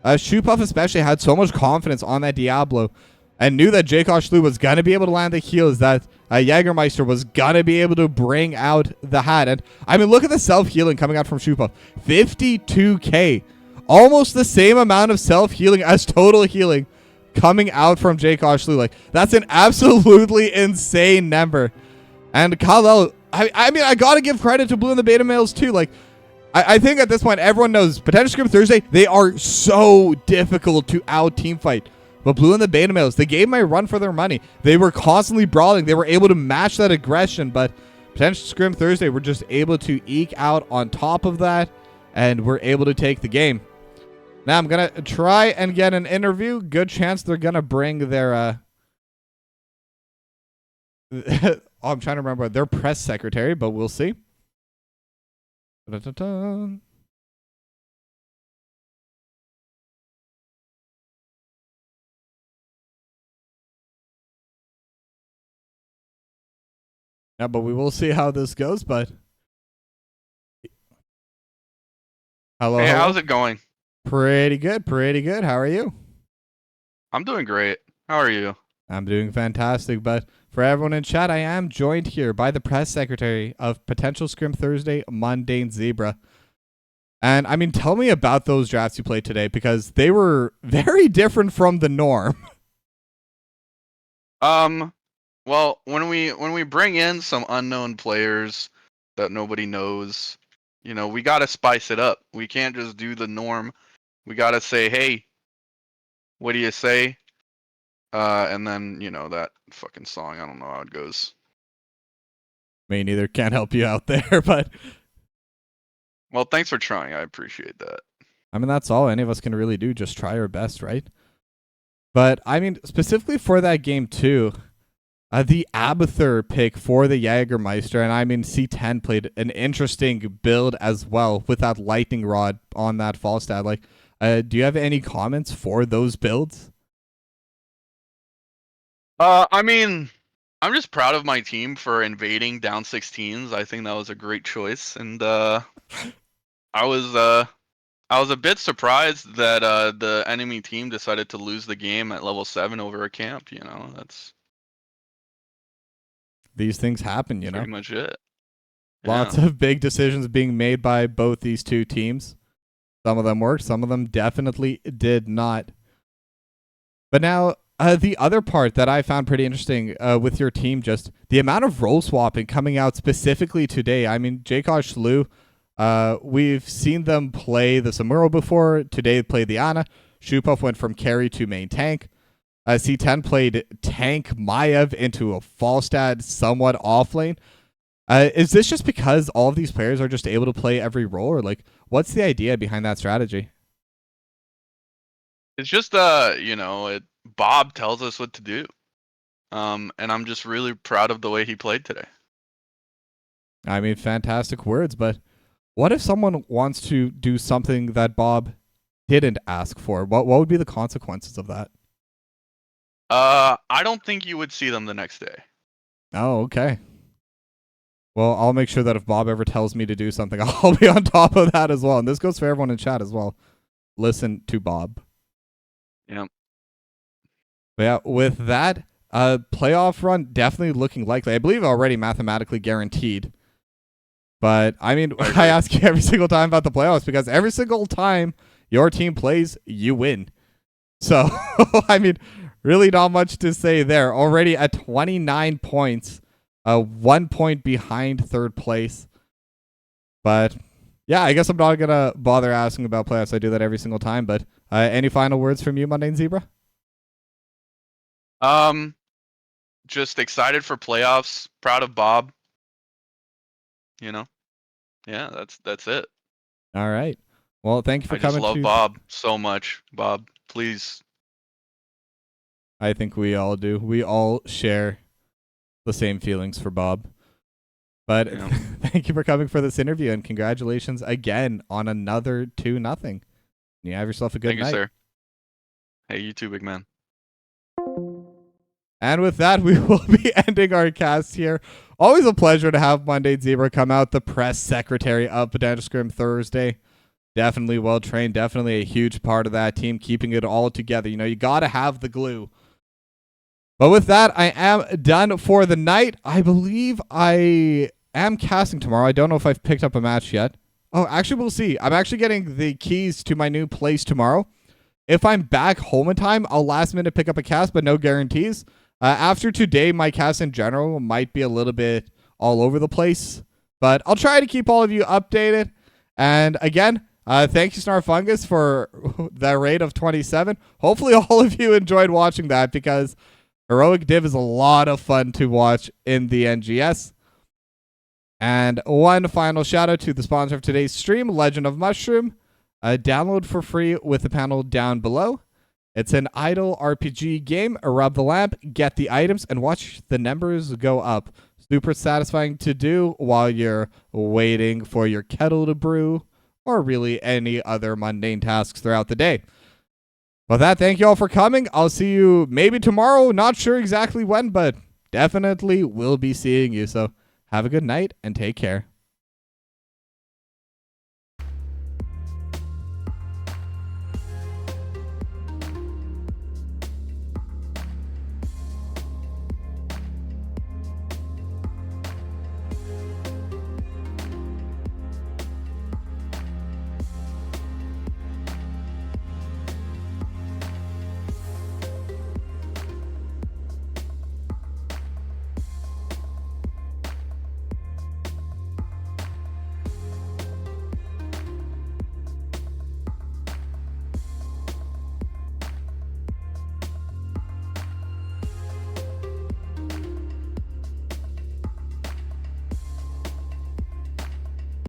Shoepuff especially had so much confidence on that Diablo and knew that Jaykosh Lu was going to be able to land the heals, that Jägermeister was going to be able to bring out the hat. And I mean, look at the self-healing coming out from Shoepuff. 52k. Almost the same amount of self-healing as total healing coming out from Jaykosh Lu. Like, that's an absolutely insane number. And Kal-El, I mean, I got to give credit to Blue and the Beta Males too. Like, I think at this point, everyone knows Potential Scrim Thursday, they are so difficult to out-team fight. But Blue and the Beta Males, they gave my run for their money. They were constantly brawling. They were able to match that aggression. But Potential Scrim Thursday were just able to eke out on top of that. And were able to take the game. Now I'm going to try and get an interview. Good chance they're going to bring their... I'm trying to remember their press secretary, but we'll see. Da-da-da. Yeah, but we will see how this goes, but... Hello, Hey, hello? how's it going? Pretty good, pretty good. How are you? I'm doing great. How are you? I'm doing fantastic, but for everyone in chat, I am joined here by the press secretary of Potential Scrim Thursday, Mundane Zebra. And, I mean, tell me about those drafts you played today, because they were very different from the norm. Well, when we bring in some unknown players that nobody knows, you know, we gotta spice it up. We can't just do the norm. We gotta say, hey, what do you say? And then, you know, that fucking song, I don't know how it goes. Me neither, can't help you out there, but... Well, thanks for trying. I appreciate that. I mean, that's all any of us can really do, just try our best, right? But, I mean, specifically for that game, too, the Abathur pick for the Jägermeister, and I mean, C10 played an interesting build as well with that lightning rod on that Falstad. Like, do you have any comments for those builds? I mean, I'm just proud of my team for invading down 16s. I think that was a great choice, and I was a bit surprised that the enemy team decided to lose the game at level 7 over a camp. You know, that's These things happen, you know? pretty much it. Lots Yeah. of big decisions being made by both these two teams. Some of them worked, some of them definitely did not. But now, the other part that I found pretty interesting with your team, just the amount of role swapping coming out specifically today. I mean, Jaykosh Lu, we've seen them play the Samuro before. Today they played the Ana. Shoepuff went from carry to main tank. C10 played tank Maiev into a Falstad somewhat off lane. Is this just because all of these players are just able to play every role, or like, what's the idea behind that strategy? It's just you know, Bob tells us what to do. And I'm just really proud of the way he played today. I mean, fantastic words, but what if someone wants to do something that Bob didn't ask for? What would be the consequences of that? I don't think you would see them the next day. Oh, okay. Well, I'll make sure that if Bob ever tells me to do something, I'll be on top of that as well. And this goes for everyone in chat as well. Listen to Bob. Yeah. But yeah, with that, playoff run definitely looking likely. I believe already mathematically guaranteed. But, I mean, I ask you every single time about the playoffs because every single time your team plays, you win. So, I mean, really not much to say there. Already at 29 points, 1 point behind third place. But, yeah, I guess I'm not going to bother asking about playoffs. I do that every single time. But any final words from you, Mundane Zebra? Just excited for playoffs. Proud of Bob. You know? Yeah, that's it. All right. Well, thank you for I just coming love to... Bob so much. Bob, please. I think we all do. We all share the same feelings for Bob. But Yeah. thank you for coming for this interview, and congratulations again on another 2-0. You have yourself a good Thank you, night. sir. Hey, you too, big man. And with that, we will be ending our cast here. Always a pleasure to have Monday Zebra come out, the press secretary of Potential Scrim Thursday. Definitely well trained, definitely a huge part of that team, keeping it all together. You know, you got to have the glue. But with that, I am done for the night. I believe I am casting tomorrow. I don't know if I've picked up a match yet. Oh, actually, we'll see. I'm actually getting the keys to my new place tomorrow. If I'm back home in time, I'll last minute pick up a cast, but no guarantees. After today, my cast in general might be a little bit all over the place, but I'll try to keep all of you updated. And again, thank you, Snar Fungus, for the rate of 27. Hopefully, all of you enjoyed watching that because Heroic Div is a lot of fun to watch in the NGS. And one final shout out to the sponsor of today's stream, Legend of Mushroom. Download for free with the panel down below. It's an idle RPG game. Rub the lamp, get the items, and watch the numbers go up. Super satisfying to do while you're waiting for your kettle to brew, or really any other mundane tasks throughout the day. With that, thank you all for coming. I'll see you maybe tomorrow. Not sure exactly when, but definitely will be seeing you. So have a good night and take care.